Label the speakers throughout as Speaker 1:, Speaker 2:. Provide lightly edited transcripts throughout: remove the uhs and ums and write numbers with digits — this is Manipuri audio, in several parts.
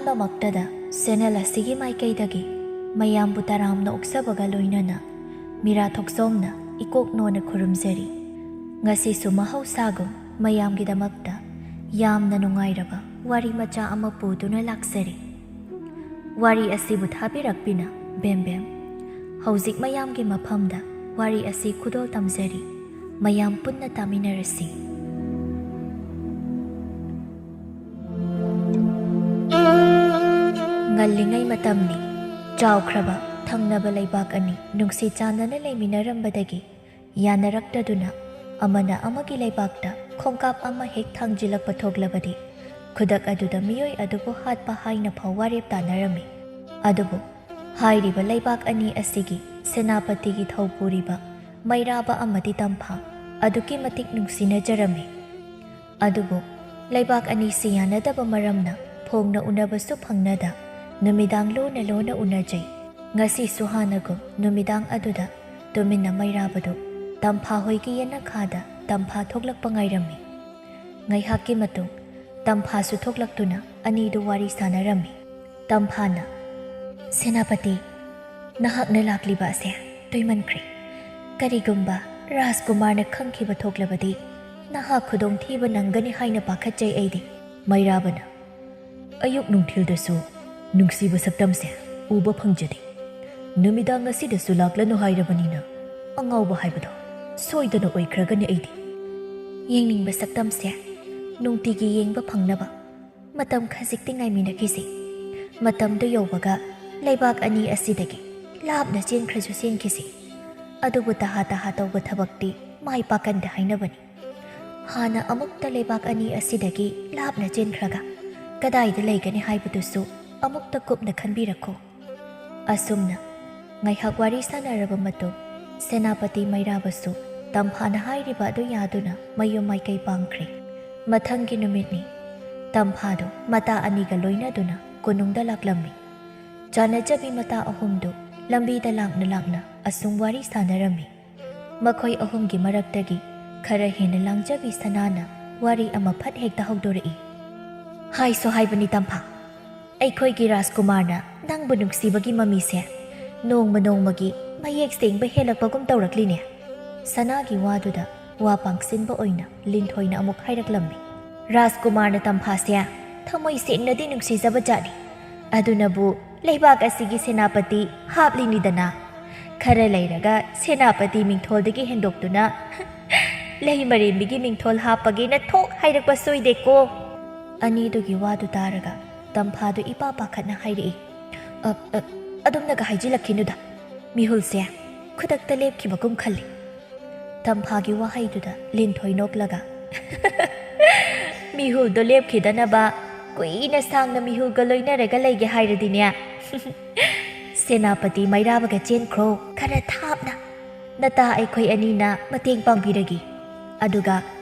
Speaker 1: ꯑꯍꯥꯟꯕꯃꯛꯇꯗ ꯆꯦꯅꯦꯜ ꯑꯁꯤꯒꯤ ꯃꯥꯏꯀꯩꯗꯒꯤ ꯃꯌꯥꯝꯕꯨ ꯇꯔꯥꯝꯅ ꯑꯣꯛꯆꯕꯒ ꯂꯣꯏꯅꯅ ꯃꯤꯔꯥ ꯊꯣꯛꯆꯣꯝꯅ ꯏꯀꯣꯛꯅꯣꯅ ꯈꯨꯔꯨꯝꯖꯔꯤ꯫ ꯉꯁꯤꯁꯨ ꯃꯍꯧꯁꯥꯒꯨꯝ ꯃꯌꯥꯝꯒꯤꯗꯃꯛꯇ ꯌꯥꯝꯅ ꯅꯨꯡꯉꯥꯏꯔꯕ ꯋꯥꯔꯤ ꯃꯆꯥ ꯑꯃ ꯄꯨꯗꯨꯅ ꯂꯥꯛꯆꯔꯤ꯫ ꯋꯥꯔꯤ ꯑꯁꯤꯕꯨ ꯊꯥꯕꯤꯔꯛꯄꯤꯅ ꯕꯦꯝꯕꯦꯝ꯫ ꯍꯧꯖꯤꯛ ꯃꯌꯥꯝꯒꯤ ꯃꯐꯝꯗ ꯋꯥꯔꯤ ꯑꯁꯤ ꯈꯨꯗꯣꯜ ꯇꯝꯖꯔꯤ꯫ ꯃꯌꯥꯝ ꯄꯨꯟꯅ ꯇꯥꯃꯤꯟꯅꯔꯁꯤ꯫ ꯉꯜꯂꯤꯉꯩ ꯃꯇꯝꯅꯤ꯫ ꯆꯥꯎꯈ꯭ꯔꯕ ꯊꯪꯅꯕ ꯂꯩꯕꯥꯛ ꯑꯅꯤ ꯅꯨꯡꯁꯤ ꯆꯥꯟꯅꯅ ꯂꯩꯃꯤꯟꯅꯔꯝꯕꯗꯒꯤ ꯌꯥꯅꯔꯛꯇꯗꯨꯅ ꯑꯃꯅ ꯑꯃꯒꯤ ꯂꯩꯕꯥꯛꯇ ꯈꯣꯡꯀꯥꯞ ꯑꯃ ꯍꯦꯛ ꯊꯥꯡꯖꯤꯜꯂꯛꯄ ꯊꯣꯛꯂꯕꯗꯤ ꯈꯨꯗꯛ ꯑꯗꯨꯗ ꯃꯤꯑꯣꯏ ꯑꯗꯨꯕꯨ ꯍꯥꯠꯄ ꯍꯥꯏꯅ ꯐꯥꯎ ꯋꯥꯔꯦꯞ ꯇꯥꯅꯔꯝꯃꯤ꯫ ꯑꯗꯨꯕꯨ ꯍꯥꯏꯔꯤꯕ ꯂꯩꯕꯥꯛ ꯑꯅꯤ ꯑꯁꯤꯒꯤ ꯁꯦꯅꯥꯄꯇꯤꯒꯤ ꯊꯧ ꯄꯨꯔꯤꯕ ꯃꯩꯔꯥꯕ ꯑꯃꯗꯤ ꯇꯝꯐꯥ ꯑꯗꯨꯛꯀꯤ ꯃꯇꯤꯛ ꯅꯨꯡꯁꯤꯅꯖꯔꯝꯃꯤ꯫ ꯑꯗꯨꯕꯨ ꯂꯩꯕꯥꯛ ꯑꯅꯤꯁꯤ ꯌꯥꯅꯗꯕ ꯃꯔꯝꯅ ꯐꯣꯡꯅ ꯎꯅꯕꯁꯨ ꯐꯪꯅꯗ ꯅꯨꯃꯤꯗꯥꯡ ꯂꯣꯟꯅ ꯂꯣꯟꯅ ꯎꯅꯖꯩ꯫ ꯉꯁꯤꯁꯨ ꯍꯥꯟꯅꯒꯨꯝ ꯅꯨꯃꯤꯗꯥꯡ ꯑꯗꯨꯗ ꯇꯨꯃꯤꯟꯅ ꯃꯩꯔꯥꯕꯗꯨ ꯇꯝꯐꯥ ꯍꯣꯏꯒꯤ ꯌꯦꯅꯈꯥꯗ ꯇꯝꯐꯥ ꯊꯣꯛꯂꯛꯄ ꯉꯥꯏꯔꯝꯃꯤ꯫ ꯉꯥꯏꯍꯥꯛꯀꯤ ꯃꯇꯨꯡ ꯇꯝꯐꯥꯁꯨ ꯊꯣꯛꯂꯛꯇꯨꯅ ꯑꯅꯤꯗꯨ ꯋꯥꯔꯤ ꯁꯥꯅꯔꯝꯃꯤ꯫ ꯇꯝꯐꯥꯅ, "ꯁꯦꯅꯥꯄꯇꯤ, ꯅꯍꯥꯛꯅ ꯂꯥꯛꯂꯤꯕ ꯑꯁꯦ ꯇꯣꯏꯃꯟꯈ꯭ꯔꯦ꯫ ꯀꯔꯤꯒꯨꯝꯕ ꯔꯥꯖꯀꯨꯃꯥꯔꯅ ꯈꯪꯈꯤꯕ ꯊꯣꯛꯂꯕꯗꯤ ꯅꯍꯥꯛ ꯈꯨꯗꯣꯡꯊꯤꯕ ꯅꯪꯒꯅꯤ ꯍꯥꯏꯅ ꯄꯥꯈꯠꯆꯩ ꯑꯩꯗꯤ." ꯃꯩꯔꯥꯕꯅ, "ꯑꯌꯨꯛ ꯅꯨꯡꯊꯤꯜꯗꯁꯨ ꯅꯨꯡꯁꯤꯕ ꯁꯛꯇꯝꯁꯦ ꯎꯕ ꯐꯪꯖꯗꯦ꯫ ꯅꯨꯃꯤꯗꯥꯡ ꯑꯁꯤꯗꯁꯨ ꯂꯥꯛꯂꯅꯨ ꯍꯥꯏꯔꯕꯅꯤꯅ ꯑꯉꯥꯎꯕ ꯍꯥꯏꯕꯗꯣ ꯁꯣꯏꯗꯅ ꯑꯣꯏꯈ꯭ꯔꯒꯅꯤ ꯑꯩꯗꯤ꯫ ꯌꯦꯡꯅꯤꯡꯕ ꯁꯛꯇꯝꯁꯦ ꯅꯨꯡꯇꯤꯒꯤ ꯌꯦꯡꯕ ꯐꯪꯅꯕ ꯃꯇꯝ ꯈꯖꯤꯛꯇꯤ ꯉꯥꯏꯃꯤꯟꯅꯈꯤꯁꯤ꯫ ꯃꯇꯝꯗꯨ ꯌꯧꯕꯒ ꯂꯩꯕꯥꯛ ꯑꯅꯤ ꯑꯁꯤꯗꯒꯤ ꯂꯥꯞꯅ ꯆꯦꯟꯈ꯭ꯔꯁꯨ ꯆꯦꯟꯈꯤꯁꯤ꯫ ꯑꯗꯨꯕꯨ ꯇꯍꯥ ꯇꯍꯥ ꯇꯧꯕ ꯊꯕꯛꯇꯤ ꯃꯥꯏ ꯄꯥꯀꯟꯗ ꯍꯥꯏꯅꯕꯅꯤ꯫ ꯍꯥꯟꯅ ꯑꯃꯨꯛꯇ ꯂꯩꯕꯥꯛ ꯑꯅꯤ ꯑꯁꯤꯗꯒꯤ ꯂꯥꯞꯅ ꯆꯦꯟꯈ꯭ꯔꯒ ꯀꯗꯥꯏꯗ ꯂꯩꯒꯅꯤ ꯍꯥꯏꯕꯗꯨꯁꯨ ꯑꯃꯨꯛꯇ ꯀꯨꯞꯅ ꯈꯟꯕꯤꯔꯛꯈꯣ." ꯑꯁꯨꯝꯅ ꯉꯥꯏꯍꯥꯛ ꯋꯥꯔꯤ ꯁꯥꯅꯔꯕ ꯃꯇꯨꯡ ꯁꯦꯅꯥꯄꯇꯤ ꯃꯩꯔꯥꯕꯁꯨ ꯇꯝꯐꯥꯅ ꯍꯥꯏꯔꯤꯕ ꯑꯗꯨ ꯌꯥꯗꯨꯅ ꯃꯌꯨꯝ ꯃꯥꯏꯀꯩ ꯄꯥꯡꯈ꯭ꯔꯦ꯫ ꯃꯊꯪꯒꯤ ꯅꯨꯃꯤꯠꯅꯤ꯫ ꯇꯝꯐꯥꯗꯨ ꯃꯇꯥ ꯑꯅꯤꯒ ꯂꯣꯏꯅꯗꯨꯅ ꯀꯣꯅꯨꯡꯗ ꯂꯥꯛꯂꯝꯃꯤ꯫ ꯆꯥꯅꯖꯕꯤ ꯃꯇꯥ ꯑꯍꯨꯝꯗꯨ ꯂꯝꯕꯤꯗ ꯂꯥꯛꯅ ꯂꯥꯛꯅ ꯑꯁꯨꯝ ꯋꯥꯔꯤ ꯁꯥꯅꯔꯝꯃꯤ꯫ ꯃꯈꯣꯏ ꯑꯍꯨꯝꯒꯤ ꯃꯔꯛꯇꯒꯤ ꯈꯔ ꯍꯦꯟꯅ ꯂꯥꯡꯖꯕꯤ ꯁꯅꯥꯅ ꯋꯥꯔꯤ ꯑꯃ ꯐꯠ ꯍꯦꯛꯇ ꯍꯧꯗꯣꯔꯛꯏ꯫ "ꯍꯥꯏꯁꯨ ꯍꯥꯏꯕꯅꯤ ꯇꯝꯐꯥ, ꯑꯩꯈꯣꯏꯒꯤ ꯔꯥꯖꯀꯨꯃꯥꯔꯅ ꯅꯪꯕꯨ ꯅꯨꯡꯁꯤꯕꯒꯤ ꯃꯃꯤꯁꯦ ꯅꯣꯡꯃ ꯅꯣꯡꯃꯒꯤ ꯃꯌꯦꯛ ꯁꯦꯡꯕ ꯍꯦꯜꯂꯛꯄꯒꯨꯝ ꯇꯧꯔꯛꯂꯤꯅꯦ." ꯁꯅꯥꯒꯤ ꯋꯥꯗꯨꯗ ꯋꯥ ꯄꯥꯡꯁꯤꯟꯕ ꯑꯣꯏꯅ ꯂꯤꯟꯊꯣꯏꯅ ꯑꯃꯨꯛ ꯍꯥꯏꯔꯛꯂꯝꯃꯤ꯫ "ꯔꯥꯖꯀꯨꯃꯥꯔꯅ ꯇꯝꯐꯥꯁꯦ ꯊꯃꯣꯏ ꯁꯦꯡꯅꯗꯤ ꯅꯨꯡꯁꯤꯖꯕ ꯖꯥꯠꯅꯤ꯫ ꯑꯗꯨꯅꯕꯨ ꯂꯩꯕꯥꯛ ꯑꯁꯤꯒꯤ ꯁꯦꯅꯥꯄꯇꯤ ꯍꯥꯞꯂꯤꯅꯤꯗꯅ꯫ ꯈꯔ ꯂꯩꯔꯒ ꯁꯦꯅꯥꯄꯇꯤ ꯃꯤꯡꯊꯣꯜꯗꯒꯤ ꯍꯦꯟꯗꯣꯛꯇꯨꯅ ꯂꯩꯃꯔꯦꯟꯕꯤꯒꯤ ꯃꯤꯡꯊꯣꯜ ꯍꯥꯞꯄꯒꯦꯅ ꯊꯣꯛ ꯍꯥꯏꯔꯛꯄ ꯁꯣꯏꯗꯦꯀꯣ." ꯑꯅꯤꯗꯨꯒꯤ ꯋꯥꯗꯨ ꯇꯥꯔꯒ ꯇꯝꯐꯥꯗꯨ ꯏꯄꯥ ꯄꯥꯈꯠꯅ ꯍꯥꯏꯔꯛꯏ, "ꯑꯗꯨꯝꯅꯒ ꯍꯥꯏꯖꯤꯜꯂꯛꯈꯤꯅꯨꯗ, ꯃꯤꯍꯨꯜꯁꯦ ꯈꯨꯗꯛꯇ ꯂꯦꯞꯈꯤꯕꯒꯨꯝ ꯈꯜꯂꯤ." ꯇꯝꯐꯥꯒꯤ ꯋꯥꯍꯩꯗꯨꯗ ꯂꯤꯟꯊꯣꯏ ꯅꯣꯛꯂꯒ, "ꯃꯤꯍꯨꯜꯗꯣ ꯂꯦꯞꯈꯤꯗꯅꯕ ꯀꯨꯏꯅ ꯁꯥꯡꯅ ꯃꯤꯍꯨꯜꯒ ꯂꯣꯏꯅꯔꯒ ꯂꯩꯒꯦ ꯍꯥꯏꯔꯗꯤꯅꯦ ꯁꯦꯅꯥꯄꯇꯤ ꯃꯩꯔꯥꯕꯒ ꯆꯦꯟꯈ꯭ꯔꯣ ꯈꯔ ꯊꯥꯞꯅ꯫ ꯅꯇꯥ ꯑꯩꯈꯣꯏ ꯑꯅꯤꯅ ꯃꯇꯦꯡ ꯄꯥꯡꯕꯤꯔꯒꯦ, ꯑꯗꯨꯒ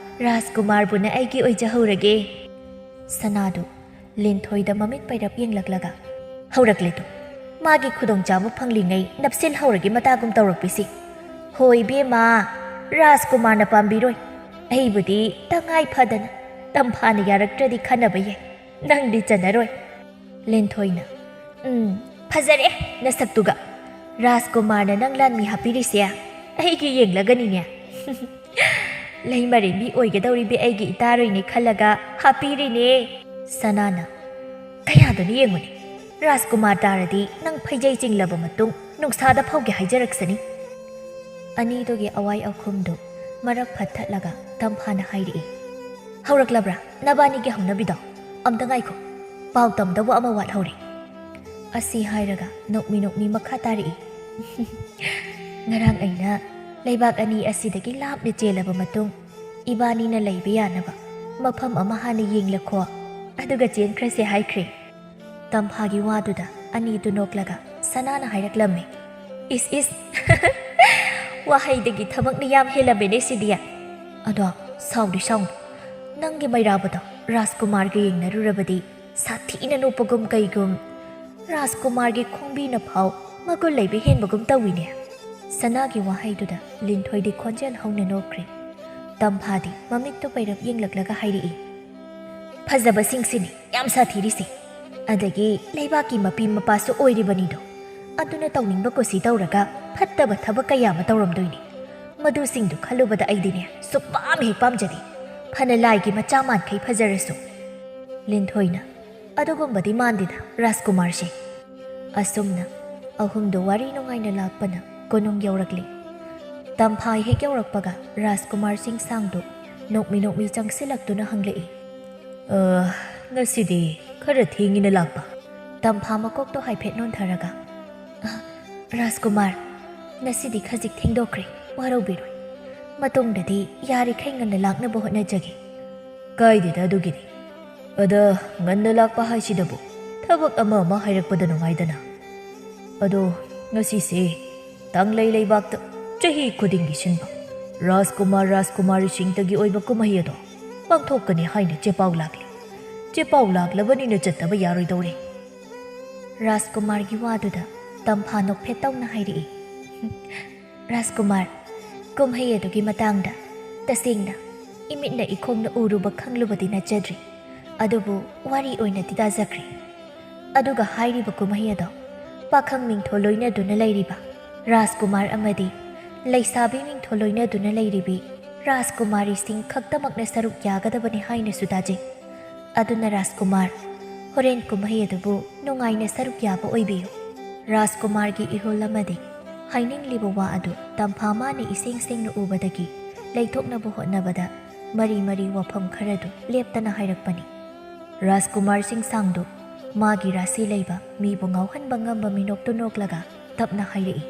Speaker 1: ꯔꯥꯖꯀꯨꯃꯥꯔꯕꯨꯅ ꯑꯩꯒꯤ ꯑꯣꯏꯖꯍꯧꯔꯒꯦ." ꯁꯅꯥꯗꯨ ꯂꯤꯟꯊꯣꯏꯗ ꯃꯃꯤꯠ ꯄꯩꯔꯞ ꯌꯦꯡꯂꯛꯂꯒ, "ꯍꯧꯔꯛꯂꯦꯇꯨ, ꯃꯥꯒꯤ ꯈꯨꯗꯣꯡꯆꯥꯕ ꯐꯪꯂꯤꯉꯩ ꯅꯞꯁꯤꯜꯍꯧꯔꯒꯦ ꯃꯇꯥꯒꯨꯝ ꯇꯧꯔꯛꯄꯤꯁꯤ꯫ ꯍꯣꯏ ꯕꯦꯝꯃ, ꯔꯥꯖꯀꯨꯃꯥꯔꯅ ꯄꯥꯝꯕꯤꯔꯣꯏ꯫ ꯑꯩꯕꯨꯗꯤ ꯇꯉꯥꯏ ꯐꯗꯅ ꯇꯝꯐꯥꯅ ꯌꯥꯔꯛꯇ꯭ꯔꯗꯤ ꯈꯟꯅꯕ ꯌꯥꯏ, ꯅꯪꯗꯤ ꯆꯟꯅꯔꯣꯏ." ꯂꯤꯟꯊꯣꯏꯅ, "ꯐꯖꯔꯦ ꯅꯁꯛꯇꯨꯒ! ꯔꯥꯖꯀꯨꯃꯥꯔꯅ ꯅꯪ ꯂꯥꯟꯃꯤ ꯍꯥꯞꯄꯤꯔꯤꯁꯦ ꯑꯩꯒꯤ ꯌꯦꯡꯂꯒꯅꯤꯅꯦ꯫ ꯂꯩꯃꯔꯦꯟꯕꯤ ꯑꯣꯏꯒꯗꯧꯔꯤꯕꯤ ꯑꯩꯒꯤ ꯏꯇꯥꯔꯣꯏꯅꯦ ꯈꯜꯂꯒ ꯍꯥꯞꯄꯤꯔꯤꯅꯦ." ꯁꯅꯥꯅ, "ꯀꯌꯥꯗꯅꯣ ꯌꯦꯡꯉꯨꯅꯦ, ꯔꯥꯖꯀꯨꯃꯥꯔ ꯇꯥꯔꯗꯤ ꯅꯪ ꯐꯩꯖꯩ ꯆꯤꯡꯂꯕ ꯃꯇꯨꯡ ꯅꯨꯡꯁꯥꯗ ꯐꯧꯒꯦ ꯍꯥꯏꯖꯔꯛꯁꯅꯤ." ꯑꯅꯤꯗꯨꯒꯤ ꯑꯋꯥꯏ ꯑꯈꯨꯝꯗꯨ ꯃꯔꯛ ꯐꯠꯊꯠꯂꯒ ꯇꯝꯐꯥꯅ ꯍꯥꯏꯔꯛꯏ, "ꯍꯧꯔꯛꯂꯕ꯭ꯔꯥ ꯅꯕꯥꯅꯤꯒꯤ ꯍꯧꯅꯕꯤꯗꯣ? ꯑꯝꯇ ꯉꯥꯏꯈꯣ, ꯄꯥꯎ ꯇꯝꯗꯧꯕ ꯑꯃ ꯋꯥꯠꯍꯧꯔꯦ." ꯑꯁꯤ ꯍꯥꯏꯔꯒ ꯅꯣꯛꯃꯤ ꯅꯣꯛꯃꯤ ꯃꯈꯥ ꯇꯥꯔꯛꯏ, "ꯉꯔꯥꯡ ꯑꯩꯅ ꯂꯩꯕꯥꯛ ꯑꯅꯤ ꯑꯁꯤꯗꯒꯤ ꯂꯥꯞꯅ ꯆꯦꯜꯂꯕ ꯃꯇꯨꯡ ꯏꯕꯥꯅꯤꯅ ꯂꯩꯕ ꯌꯥꯅꯕ ꯃꯐꯝ ꯑꯃ ꯍꯥꯟꯅ ꯌꯦꯡꯂꯛꯈꯣ, ꯑꯗꯨꯒ ꯆꯦꯟꯈ꯭ꯔꯁꯦ ꯍꯥꯏꯈ꯭ꯔꯦ." ꯇꯝꯐꯥꯒꯤ ꯋꯥꯗꯨꯗ ꯑꯅꯤꯗꯨ ꯅꯣꯛꯂꯒ ꯁꯅꯥꯅ ꯍꯥꯏꯔꯛꯂꯝꯃꯤ, "ꯏꯁ ꯋꯥꯍꯩꯗꯒꯤ ꯊꯕꯛꯅ ꯌꯥꯝ ꯍꯦꯜꯂꯝꯃꯦꯅꯦ ꯁꯤꯗꯤ꯫ ꯑꯗꯣ ꯁꯥꯎꯗꯤ ꯁꯥꯎꯅꯨ, ꯅꯪꯒꯤ ꯃꯩꯔꯥꯕꯗꯣ ꯔꯥꯖꯀꯨꯃꯥꯔꯒ ꯌꯦꯡꯅꯔꯨꯔꯕꯗꯤ ꯁꯥꯊꯤꯅ ꯅꯣꯞꯄꯒꯨꯝ ꯀꯩꯒꯨꯝ ꯔꯥꯖꯀꯨꯃꯥꯔꯒꯤ ꯈꯣꯡꯕꯤꯅ ꯐꯥꯎ ꯃꯒꯨꯟ ꯂꯩꯕ ꯍꯦꯟꯕꯒꯨm ꯇꯧꯋꯤꯅꯦ." ꯁꯅꯥꯒꯤ ꯋꯥꯍꯩꯗꯨꯗ ꯂꯤꯟꯊꯣꯏꯗꯤ ꯈꯣꯟꯖꯦꯜ ꯍꯧꯅ ꯅꯣꯛꯈ꯭ꯔꯦ꯫ ꯇꯝꯐꯥꯗꯤ ꯃꯃꯤꯠꯇꯨ ꯄꯩꯔꯞ ꯌꯦꯡꯂꯛꯂꯒ ꯍꯥꯏꯔꯛꯏ, "ꯐꯖꯕꯁꯤꯡꯁꯤꯅꯤ ꯌꯥꯝ ꯁꯥꯊꯤꯔꯤꯁꯤ꯫ ꯑꯗꯒꯤ ꯂꯩꯕꯥꯛꯀꯤ ꯃꯄꯤ ꯃꯄꯥꯁꯨ ꯑꯣꯏꯔꯤꯕꯅꯤꯗꯣ ꯑꯗꯨꯅ ꯇꯧꯅꯤꯡꯕ ꯀꯨꯁꯤ ꯇꯧꯔꯒ ꯐꯠꯇꯕ ꯊꯕꯛ ꯀꯌꯥ ꯑꯃ ꯇꯧꯔꯝꯗꯣꯏꯅꯤ ꯃꯗꯨꯁꯤꯡꯗꯨ ꯈꯜꯂꯨꯕꯗ ꯑꯩꯗꯤꯅꯦ ꯁꯨꯛꯄꯥꯝ ꯍꯦꯛ ꯄꯥꯝꯖꯗꯦ ꯐꯅ ꯂꯥꯏꯒꯤ ꯃꯆꯥ ꯃꯥꯟꯈꯩ ꯐꯖꯔꯁꯨ ꯂꯤꯟꯊꯣꯏꯅ ꯑꯗꯨꯒꯨꯝꯕꯗꯤ ꯃꯥꯟꯗꯦꯗ ꯔꯥꯖꯀꯨꯃꯥꯔꯁꯦ ꯑꯁꯨꯝꯅ ꯑꯍꯨꯝꯗꯣ ꯋꯥꯔꯤ ꯅꯨꯡꯉꯥꯏꯅ ꯂꯥꯛꯄꯅ ꯀꯣꯅꯨꯡ ꯌꯧꯔꯛꯂꯤ ꯇꯝꯐꯥ ꯍꯦꯛ ꯌꯧꯔꯛꯄꯒ ꯔꯥꯖꯀꯨꯃꯥꯔ ꯆꯤꯡꯁꯥꯡꯗꯣ ꯅꯣꯛꯃꯤ ꯅꯣꯛꯃꯤ ꯆꯪꯁꯤꯜꯂꯛꯇꯨꯅ ꯍꯪꯂꯛꯏ ꯉꯁꯤꯗꯤ ꯈꯔ ꯊꯦꯡꯉꯤꯅ ꯂꯥꯛꯄ ꯇꯝꯐꯥ ꯃꯀꯣꯛꯇꯣ ꯍꯥꯏꯐꯦꯠ ꯅꯣꯟꯊꯔꯒ ꯔꯥꯖꯀꯨꯃꯥꯔ ꯉꯁꯤꯗꯤ ꯈꯖꯤꯛ ꯊꯦꯡꯗꯣꯛꯈ꯭ꯔꯦ ꯋꯥꯔꯧꯕꯤꯔꯣꯏ ꯃꯇꯨꯡꯗꯗꯤ ꯌꯥꯔꯤꯈꯩ ꯉꯟꯅ ꯂꯥꯛꯅꯕ ꯍꯣꯠꯅꯖꯒꯦ ꯀꯥꯏꯗꯦꯗ ꯑꯗꯨꯒꯤꯗꯤ ꯑꯗ ꯉꯟꯅ ꯂꯥꯛꯄ ꯍꯥꯏꯁꯤꯗꯕꯨ ꯊꯕꯛ ꯑꯃ ꯍꯥꯏꯔꯛꯄꯗ ꯅꯨꯡꯉꯥꯏꯗꯅ ꯑꯗꯣ ꯉꯁꯤꯁꯦ ꯇꯥꯡꯂꯩ ꯂꯩꯕꯥꯛꯇ ꯆꯍꯤ ꯈꯨꯗꯤꯡꯒꯤ ꯁꯤꯟꯕ ꯔꯥꯖꯀꯨꯃꯥꯔꯤꯁꯤꯡꯇꯒꯤ ꯑꯣꯏꯕ ꯀꯨꯝꯍꯩ ꯑꯗꯣ ꯄꯥꯡꯊꯣꯛꯀꯅꯤ ꯍꯥꯏꯅ ꯆꯦꯄꯥꯎ ꯂꯥꯛꯂꯤ ꯆꯦꯄꯥꯎ ꯂꯥꯛꯂꯕꯅꯤꯅ ꯆꯠꯇꯕ ꯌꯥꯔꯣꯏꯗꯧꯔꯦ ꯔꯥꯖꯀꯨꯃꯥꯔꯒꯤ ꯋꯥꯗꯨꯗ ꯇꯝꯐꯥ ꯅꯣꯛꯐꯦꯠ ꯇꯧꯅ ꯍꯥꯏꯔꯛꯏ ꯔꯥꯖꯀꯨꯃꯥꯔ ꯀꯨꯝꯍꯩ ꯑꯗꯨꯒꯤ ꯃꯇꯥꯡꯗ ꯇꯁꯦꯡꯅ ꯏꯃꯤꯠꯅ ꯏꯈꯣꯡꯅ ꯎꯔꯨꯕ ꯈꯪꯂꯨꯕꯗꯤ ꯅꯠꯆꯗ꯭ꯔꯤ ꯑꯗꯨꯕꯨ ꯋꯥꯔꯤ ꯑꯣꯏꯅꯗꯤ ꯇꯥꯖꯈ꯭ꯔꯦ ꯑꯗꯨꯒ ꯍꯥꯏꯔꯤꯕ ꯀꯨꯝꯍꯩ ꯑꯗꯣ ꯄꯥꯈꯪ ꯃꯤꯡꯊꯣꯜ ꯂꯣꯏꯅꯗꯨꯅ ꯂꯩꯔꯤꯕ ꯔꯥꯖꯀꯨꯃꯥꯔ ꯑꯃꯗꯤ ꯂꯩꯁꯥꯕꯤ ꯃꯤꯡꯊꯣꯜ ꯂꯣꯏꯅꯗꯨꯅ ꯂꯩꯔꯤꯕꯤ ꯔꯥꯖꯀꯨꯃꯥꯔꯤꯁꯤꯡ ꯈꯛꯇꯃꯛꯅ ꯁꯔꯨꯛ ꯌꯥꯒꯗꯕꯅꯤ ꯍꯥꯏꯅꯁꯨ ꯇꯥꯖꯩ ꯑꯗꯨꯅ ꯔꯥꯖꯀꯨꯃꯥꯔ ꯍꯣꯔꯦꯟ ꯀꯨꯝꯍꯩ ꯑꯗꯨꯕꯨ ꯅꯨꯡꯉꯥꯏꯅ ꯁꯔꯨꯛ ꯌꯥꯕ ꯑꯣꯏꯕꯤꯌꯨ ꯔꯥꯖꯀꯨꯃꯥꯔꯒꯤ ꯏꯍꯨꯜ ꯑꯃꯗꯤ ꯍꯥꯏꯅꯤꯡꯂꯤꯕ ꯋꯥ ꯑꯗꯨ ꯇꯝꯐꯥ ꯃꯥꯅ ꯏꯁꯦꯡ ꯁꯦꯡꯅ ꯎꯕꯗꯒꯤ ꯂꯩꯊꯣꯛꯅꯕ ꯍꯣꯠꯅꯕꯗ ꯃꯔꯤ ꯋꯥꯐꯝ ꯈꯔꯗꯨ ꯂꯦꯞꯇꯅ ꯍꯥꯏꯔꯛꯄꯅꯤ ꯔꯥꯖꯀꯨꯃꯥꯔ ꯆꯤꯡꯁꯥꯡꯗꯨ ꯃꯥꯒꯤ ꯔꯥꯁꯤ ꯂꯩꯕ ꯃꯤꯕꯨ ꯉꯥꯎꯍꯟꯕ ꯉꯝꯕ ꯃꯤꯅꯣꯛꯇꯨ ꯅꯣꯛꯂꯒ ꯇꯞꯅ ꯍꯥꯏꯔꯛꯏ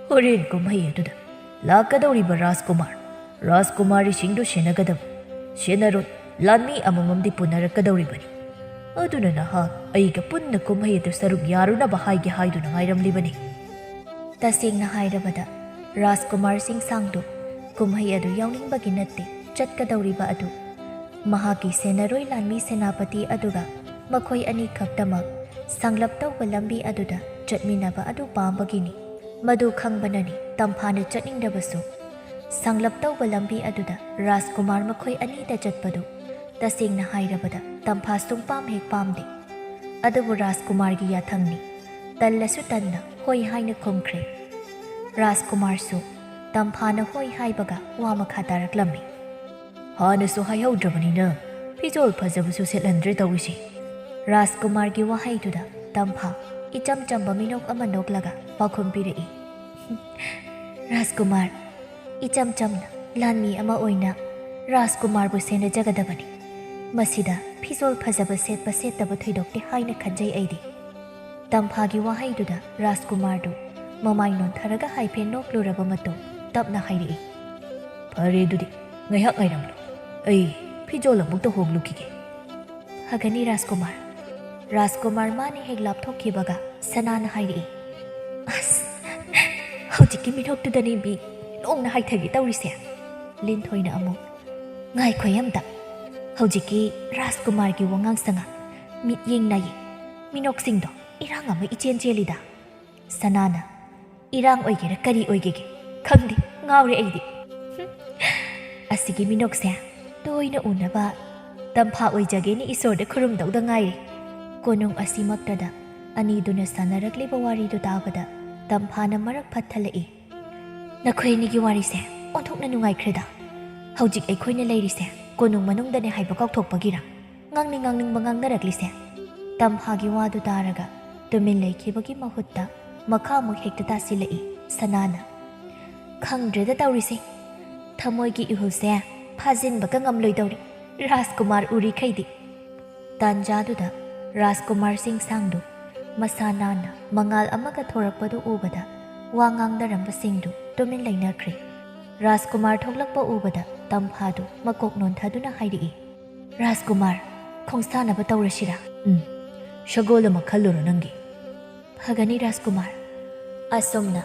Speaker 1: ꯍꯣꯔꯦꯟ ꯀꯨꯝꯍꯩ ꯑꯗꯨꯗ ꯂꯥꯛꯀꯗꯧꯔꯤꯕ ꯔꯥꯖꯀꯨꯃꯥꯔꯤꯁꯤꯡꯗꯨ ꯁꯦꯟꯅꯒꯗꯕ ꯁꯦꯟꯅꯔꯣꯏ ꯂꯥꯟꯃꯤ ꯑꯃꯃꯝꯗꯤ ꯄꯨꯅꯔꯛꯀꯗꯧꯔꯤꯕꯅꯤ ꯑꯗꯨꯅ ꯅꯍꯥꯛ ꯑꯩꯒ ꯄꯨꯟꯅ ꯀꯨꯝꯍꯩ ꯑꯗꯨ ꯁꯔꯨꯛ ꯌꯥꯔꯨꯅꯕ ꯍꯥꯏꯒꯦ ꯍꯥꯏꯗꯨꯅ ꯉꯥꯏꯔꯝꯂꯤꯕꯅꯤ ꯇꯁꯦꯡꯅ ꯍꯥꯏꯔꯕꯗ ꯔꯥꯖꯀꯨꯃꯥꯔ ꯆꯤꯡꯁꯥꯡꯗꯨ ꯀꯨꯝꯍꯩ ꯑꯗꯨ ꯌꯥꯎꯅꯤꯡꯕꯒꯤ ꯅꯠꯇꯦ ꯆꯠꯀꯗꯧꯔꯤꯕ ꯑꯗꯨ ꯃꯍꯥꯛꯀꯤ ꯁꯦꯟꯅꯔꯣꯏ ꯂꯥꯟꯃꯤ ꯁꯦꯅꯥꯄꯇꯤ ꯑꯗꯨꯒ ꯃꯈꯣꯏ ꯑꯅꯤ ꯈꯛꯇꯃꯛ ꯁꯥꯡꯂꯞ ꯇꯧꯕ ꯂꯝꯕꯤ ꯑꯗꯨꯗ ꯆꯠꯃꯤꯟꯅꯕ ꯑꯗꯨ ꯄꯥꯝꯕꯒꯤꯅꯤ ꯃꯗꯨ ꯈꯪꯕꯅꯅꯤ ꯇꯝꯐꯥꯅ ꯆꯠꯅꯤꯡꯗꯕꯁꯨ ꯁꯥꯡꯂꯞ ꯇꯧꯕ ꯂꯝꯕꯤ ꯑꯗꯨꯗ ꯔꯥꯖꯀꯨꯃꯥꯔ ꯃꯈꯣꯏ ꯑꯅꯤꯗ ꯆꯠꯄꯗꯨ ꯇꯁꯦꯡꯅ ꯍꯥꯏꯔꯕꯗ ꯇꯝꯐꯥ ꯁꯨꯡꯄꯥꯝ ꯍꯦꯛ ꯄꯥꯝꯗꯦ ꯑꯗꯨꯕꯨ ꯔꯥꯖꯀꯨꯃꯥꯔꯒꯤ ꯌꯥꯊꯪꯅꯤ ꯇꯜꯂꯁꯨ ꯇꯟꯅ ꯍꯣꯏ ꯍꯥꯏꯅ ꯈꯨꯝꯈ꯭ꯔꯦ ꯔꯥꯖꯀꯨꯃꯥꯔꯁꯨ ꯇꯝꯐꯥꯅ ꯍꯣꯏ ꯍꯥꯏꯕꯒ ꯋꯥ ꯃꯈꯥ ꯇꯥꯔꯛꯂꯝꯃꯤ ꯍꯥꯟꯅꯁꯨ ꯍꯥꯏꯍꯧꯗ꯭ꯔꯕꯅꯤꯅ ꯐꯤꯖꯣꯜ ꯐꯖꯕꯁꯨ ꯁꯦꯠꯍꯟꯗ꯭ꯔꯦ ꯇꯧꯔꯤꯁꯤ ꯔꯥꯖꯀꯨꯃꯥꯔꯒꯤ ꯋꯥꯍꯩꯗꯨꯗ ꯇꯝꯐꯥ ꯏꯆꯝ ꯆꯝꯕ ꯃꯤꯅꯣꯛ ꯑꯃ ꯅꯣꯛꯂꯒ ꯄꯥꯎꯈꯨꯝ ꯄꯤꯔꯛꯏ ꯔꯥꯖꯀꯨꯃꯥꯔ ꯏꯆꯝ ꯆꯝꯅ ꯂꯥꯟꯃꯤ ꯑꯃ ꯑꯣꯏꯅ ꯔꯥꯖꯀꯨꯃꯥꯔꯕꯨ ꯁꯦꯟꯅꯖꯒꯗꯕꯅꯤ ꯃꯁꯤꯗ ꯐꯤꯖꯣꯜ ꯐꯖꯕ ꯁꯦꯠꯄ ꯁꯦꯠꯇꯕ ꯊꯣꯏꯗꯣꯛꯇꯦ ꯍꯥꯏꯅ ꯈꯟꯖꯩ ꯑꯩꯗꯤ ꯇꯝꯐꯥꯒꯤ ꯋꯥꯍꯩꯗꯨꯗ ꯔꯥꯖꯀꯨꯃꯥꯔꯗꯨ ꯃꯃꯥꯏ ꯅꯣꯟꯊꯔꯒ ꯍꯥꯏꯐꯦꯠ ꯅꯣꯛꯂꯨꯔꯕ ꯃꯇꯨꯡ ꯇꯞꯅ ꯍꯥꯏꯔꯛꯏ ꯐꯔꯦ ꯑꯗꯨꯗꯤ ꯉꯥꯏꯍꯥꯛ ꯉꯥꯏꯔꯝꯂꯣ ꯑꯩ ꯐꯤꯖꯣꯜ ꯑꯃꯨꯛꯇ ꯍꯣꯡꯂꯨꯈꯤꯒꯦ ꯐꯒꯅꯤ ꯔꯥꯖꯀꯨꯃꯥꯔ ꯃꯥꯅ ꯍꯦꯛ ꯂꯥꯞꯊꯣꯛꯈꯤꯕꯒ ꯁꯅꯥꯅ ꯍꯥꯏꯔꯛꯏ ꯑꯁ ꯍꯧꯖꯤꯛꯀꯤ ꯃꯤꯅꯣꯛꯇꯨꯗꯅꯤ ꯃꯤ ꯂꯣꯡꯅ ꯍꯥꯏꯊꯒꯦ ꯇꯧꯔꯤꯁꯦ ꯂꯤꯟꯊꯣꯏꯅ ꯑꯃꯨꯛ ꯉꯥꯏꯈꯣꯏ ꯑꯝꯇ ꯍꯧꯖꯤꯛꯀꯤ ꯔꯥꯖꯀꯨꯃꯥꯔꯒꯤ ꯋꯥꯉꯥꯡ ꯁꯉꯥꯡ ꯃꯤꯠꯌꯦꯡ ꯅꯥꯌꯦꯡ ꯃꯤꯅꯣꯛꯁꯤꯡꯗꯣ ꯏꯔꯥꯡ ꯑꯃ ꯏꯆꯦꯟ ꯆꯦꯜꯂꯤꯗ ꯁꯅꯥꯅ ꯏꯔꯥꯡ ꯑꯣꯏꯒꯦꯔꯥ ꯀꯔꯤ ꯑꯣꯏꯒꯦꯒꯦ ꯈꯪꯗꯦ ꯉꯥꯎꯔꯦ ꯑꯩꯗꯤ ꯑꯁꯤꯒꯤ ꯃꯤꯅꯣꯛꯁꯦ ꯇꯣꯏꯅ ꯎꯅꯕ ꯇꯝꯐꯥ ꯑꯣꯏꯖꯒꯦꯅ ꯏꯁꯣꯔꯗ ꯈꯨꯔꯨꯝꯗꯧꯗ ꯉꯥꯏꯔꯦ ꯀꯣꯅꯨꯡ ꯑꯁꯤꯃꯛꯇꯗ ꯑꯅꯤꯗꯨꯅ ꯁꯥꯟꯅꯔꯛꯂꯤꯕ ꯋꯥꯔꯤꯗꯨ ꯇꯥꯕꯗ ꯇꯝꯐꯥꯅ ꯃꯔꯛ ꯐꯠꯊꯜꯂꯛꯏ ꯅꯈꯣꯏ ꯑꯅꯤꯒꯤ ꯋꯥꯔꯤꯁꯦ ꯑꯣꯟꯊꯣꯛꯅ ꯅꯨꯡꯉꯥꯏꯈ꯭ꯔꯦꯗ ꯍꯧꯖꯤꯛ ꯑꯩꯈꯣꯏꯅ ꯂꯩꯔꯤꯁꯦ ꯀꯣꯅꯨꯡ ꯃꯅꯨꯡꯗꯅꯦ ꯍꯥꯏꯕ ꯀꯥꯎꯊꯣꯛꯄꯒꯤꯔ ꯉꯥꯡꯅꯤꯡꯕ ꯉꯥꯡꯅꯔꯛꯂꯤꯁꯦ ꯇꯝꯐꯥꯒꯤ ꯋꯥꯗꯨ ꯇꯥꯔꯒ ꯇꯨꯃꯤꯟ ꯂꯩꯈꯤꯕꯒꯤ ꯃꯍꯨꯠꯇ ꯃꯈꯥꯃꯨꯛ ꯍꯦꯛꯇ ꯇꯥꯁꯤꯜꯂꯛꯏ ꯁꯅꯥꯅ ꯈꯪꯗ꯭ꯔꯦꯗ ꯇꯧꯔꯤꯁꯦ ꯊꯃꯣꯏꯒꯤ ꯏꯍꯨꯜꯁꯦ ꯐꯥꯖꯤꯟꯕꯒ ꯉꯝꯂꯣꯏꯗꯧꯔꯤ ꯔꯥꯖꯀꯨꯃꯥꯔ ꯎꯔꯤꯈꯩꯗꯤ ꯇꯥꯟꯖꯥꯗꯨꯗ ꯔꯥꯖꯀꯨꯃꯥꯔ ꯆꯤꯡꯁꯥꯡꯗꯨ ꯃꯁꯥ ꯅꯥꯟꯅ ꯃꯉꯥꯜ ꯑꯃꯒ ꯊꯣꯔꯛꯄꯗꯨ ꯎꯕꯗ ꯋꯥ ꯉꯥꯡꯅꯔꯝꯕꯁꯤꯡꯗꯨ ꯇꯨꯃꯤꯟ ꯂꯩꯅꯈ꯭ꯔꯦ ꯔꯥꯖꯀꯨꯃꯥꯔ ꯊꯣꯛꯂꯛꯄ ꯎꯕꯗ ꯇꯝꯐꯥꯗꯨ ꯃꯀꯣꯛ ꯅꯣꯟꯊꯗꯨꯅ ꯍꯥꯏꯔꯛꯏ ꯔꯥꯖꯀꯨꯃꯥꯔ ꯈꯣꯡꯁꯥꯟꯅꯕ ꯇꯧꯔꯁꯤꯔꯥ ꯁꯒꯣꯜ ꯑꯃ ꯈꯜꯂꯨꯔꯣ ꯅꯪꯒꯤ ꯐꯒꯅꯤ ꯔꯥꯖꯀꯨꯃꯥꯔ ꯑꯁꯨꯝꯅ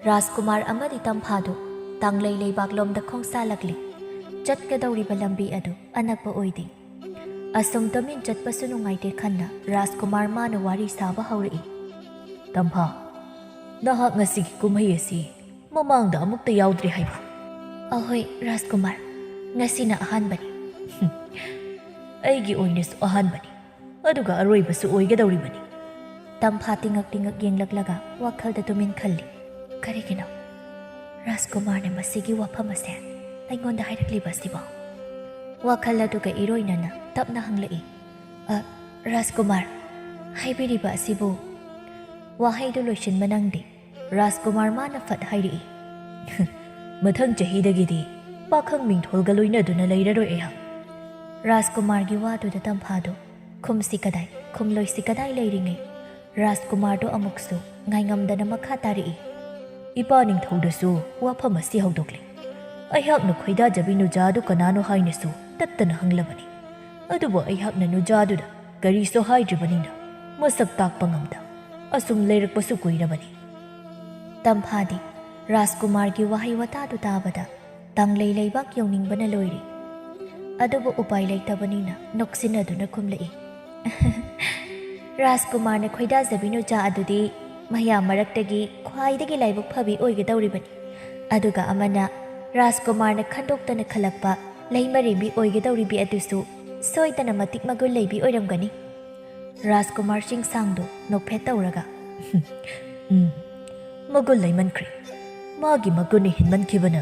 Speaker 1: ꯔꯥꯖꯀꯨꯃꯥꯔ ꯑꯃꯗꯤ ꯇꯝꯐꯥꯗꯨ ꯇꯥꯡꯂꯩ ꯂꯩꯕꯥꯛꯂꯣꯝꯗ ꯈꯣꯡꯁꯥꯜꯂꯛꯂꯤ ꯆꯠꯀꯗꯧꯔꯤꯕ ꯂꯝꯕꯤ ꯑꯗꯨ ꯑꯅꯛꯄ ꯑꯣꯏꯗꯦ ꯑꯁꯨꯝ ꯇꯨꯃꯤꯟ ꯆꯠꯄꯁꯨ ꯅꯨꯡꯉꯥꯏꯇꯦ ꯈꯟꯅ ꯔꯥꯖꯀꯨꯃꯥꯔ ꯃꯥꯅ ꯋꯥꯔꯤ ꯁꯥꯕ ꯍꯧꯔꯛꯏ ꯇꯝꯐꯥ ꯅꯍꯥꯛ ꯉꯁꯤꯒꯤ ꯀꯨꯝꯍꯩ ꯑꯁꯤ ꯃꯃꯥꯡꯗ ꯑꯃꯨꯛꯇ ꯌꯥꯎꯗ꯭ꯔꯤ ꯍꯥꯏꯕ ꯑꯍꯣꯏ ꯔꯥꯖꯀꯨꯃꯥꯔ ꯉꯁꯤꯅ ꯑꯍꯥꯟꯕꯅꯤ
Speaker 2: ꯑꯩꯒꯤ ꯑꯣꯏꯅꯁꯨ ꯑꯍꯥꯟꯕꯅꯤ ꯑꯗꯨꯒ ꯑꯔꯣꯏꯕꯁꯨ ꯑꯣꯏꯒꯗꯧꯔꯤꯕꯅꯤ꯫
Speaker 1: ꯇꯝꯐꯥ ꯇꯤꯡꯉꯛ ꯌꯦꯡꯂꯛꯂꯒ ꯋꯥꯈꯜꯗ ꯇꯨꯃꯤꯟ ꯈꯜꯂꯤ꯫ ꯀꯔꯤꯒꯤꯅꯣ ꯔꯥꯖꯀꯨꯃꯥꯔꯅ ꯃꯁꯤꯒꯤ ꯋꯥꯐꯝ ꯑꯁꯦ ꯑꯩꯉꯣꯟꯗ ꯍꯥꯏꯔꯛꯂꯤꯕ ꯑꯁꯤꯕꯣ? ꯋꯥꯈꯜ ꯑꯗꯨꯒ ꯏꯔꯣꯏꯅꯅ ꯇꯞꯅ ꯍꯪꯂꯛꯏ꯫ ꯔꯥꯖꯀꯨꯃꯥꯔ, ꯍꯥꯏꯕꯤꯔꯤꯕ ꯑꯁꯤꯕꯨ? ꯋꯥꯍꯩꯗꯨ ꯂꯣꯏꯁꯤꯟꯕ ꯅꯪꯗꯦ ꯔꯥꯖꯀꯨꯃꯥꯔ ꯃꯥꯅ ꯐꯠ ꯍꯥꯏꯔꯛꯏ꯫
Speaker 2: ꯃꯊꯪ ꯆꯍꯤꯗꯒꯤꯗꯤ ꯄꯥꯈꯪ ꯃꯤꯡꯊꯣꯜꯒ ꯂꯣꯏꯅꯗꯨꯅ ꯂꯩꯔꯔꯣꯏ ꯑꯩꯍꯥꯛ꯫
Speaker 1: ꯔꯥꯖꯀꯨꯃꯥꯔꯒꯤ ꯋꯥꯗꯨꯗ ꯇꯝꯐꯥꯗꯨ ꯈꯨꯝꯁꯤ ꯀꯗꯥꯏ ꯈꯨꯝꯂꯣꯏꯁꯤ ꯀꯗꯥꯏ ꯂꯩꯔꯤꯉꯩ ꯔꯥꯖꯀꯨꯃꯥꯔꯗꯨ ꯑꯃꯨꯛꯁꯨ ꯉꯥꯏꯉꯝꯗꯅ ꯃꯈꯥ ꯇꯥꯔꯛꯏ꯫
Speaker 2: ꯏꯄꯥ ꯅꯤꯡꯊꯧꯗꯁꯨ ꯋꯥꯐꯝ ꯑꯁꯤ ꯍꯧꯗꯣꯛꯂꯤ꯫ ꯑꯩꯍꯥꯛꯅ ꯈꯣꯏꯗꯥꯖꯕꯤ ꯅꯨꯖꯥꯗꯨ ꯀꯅꯥꯅꯣ ꯍꯥꯏꯅꯁꯨ ꯇꯠꯇꯅ ꯍꯪꯂꯕꯅꯤ꯫ ꯑꯗꯨꯕꯨ ꯑꯩꯍꯥꯛꯅ ꯅꯨꯖꯥꯗꯨꯗ ꯀꯔꯤꯁꯨ ꯍꯥꯏꯗ꯭ꯔꯤꯕꯅꯤꯅ ꯃꯁꯛ ꯇꯥꯛꯄ ꯉꯝꯗ ꯑꯁꯨꯝ ꯂꯩꯔꯛꯄꯁꯨ ꯀꯨꯏꯔꯕꯅꯤ꯫
Speaker 1: ꯇꯝꯐꯥꯗꯤ ꯔꯥꯖꯀꯨꯃꯥꯔꯒꯤ ꯋꯥꯍꯩ ꯋꯥꯇꯥꯗꯨ ꯇꯥꯕꯗ ꯇꯥꯡꯂꯩ ꯂꯩꯕꯥꯛ ꯌꯧꯅꯤꯡꯕꯅ ꯂꯣꯏꯔꯤ꯫ ꯑꯗꯨꯕꯨ ꯎꯄꯥꯏ ꯂꯩꯇꯕꯅꯤꯅ ꯅꯣꯛꯁꯤꯟꯅꯗꯨꯅ ꯈꯨꯝꯂꯛꯏ꯫ ꯔꯥꯖꯀꯨꯃꯥꯔꯅ ꯈꯣꯏꯗꯥꯖꯕꯤ ꯅꯨꯖꯥ ꯑꯗꯨꯗꯤ ꯃꯌꯥꯝ ꯃꯔꯛꯇꯒꯤ ꯈ꯭ꯋꯥꯏꯗꯒꯤ ꯂꯥꯏꯕꯛ ꯐꯕꯤ ꯑꯣꯏꯒꯗꯧꯔꯤꯕꯅꯤ꯫ ꯑꯗꯨꯒ ꯑꯃꯅ ꯔꯥꯖꯀꯨꯃꯥꯔꯅ ꯈꯟꯗꯣꯛꯇꯅ ꯈꯜꯂꯛꯄ ꯂꯩꯃꯔꯦꯝꯕꯤ ꯑꯣꯏꯒꯗꯧꯔꯤꯕꯤ ꯑꯗꯨꯁꯨ ꯁꯣꯏꯗꯅ ꯃꯇꯤꯛ ꯃꯒꯨꯟ ꯂꯩꯕꯤ ꯑꯣꯏꯔꯝꯒꯅꯤ꯫ ꯔꯥꯖꯀꯨꯃꯥꯔ ꯆꯤꯡꯁꯥꯡꯗꯨ ꯅꯣꯛꯐꯦꯠ ꯇꯧꯔꯒ
Speaker 2: ꯃꯒꯨꯟ ꯂꯩꯃꯟꯈ꯭ꯔꯦ꯫ ꯃꯥꯒꯤ ꯃꯒꯨꯟꯅ ꯍꯦꯟꯃꯟꯈꯤꯕꯅ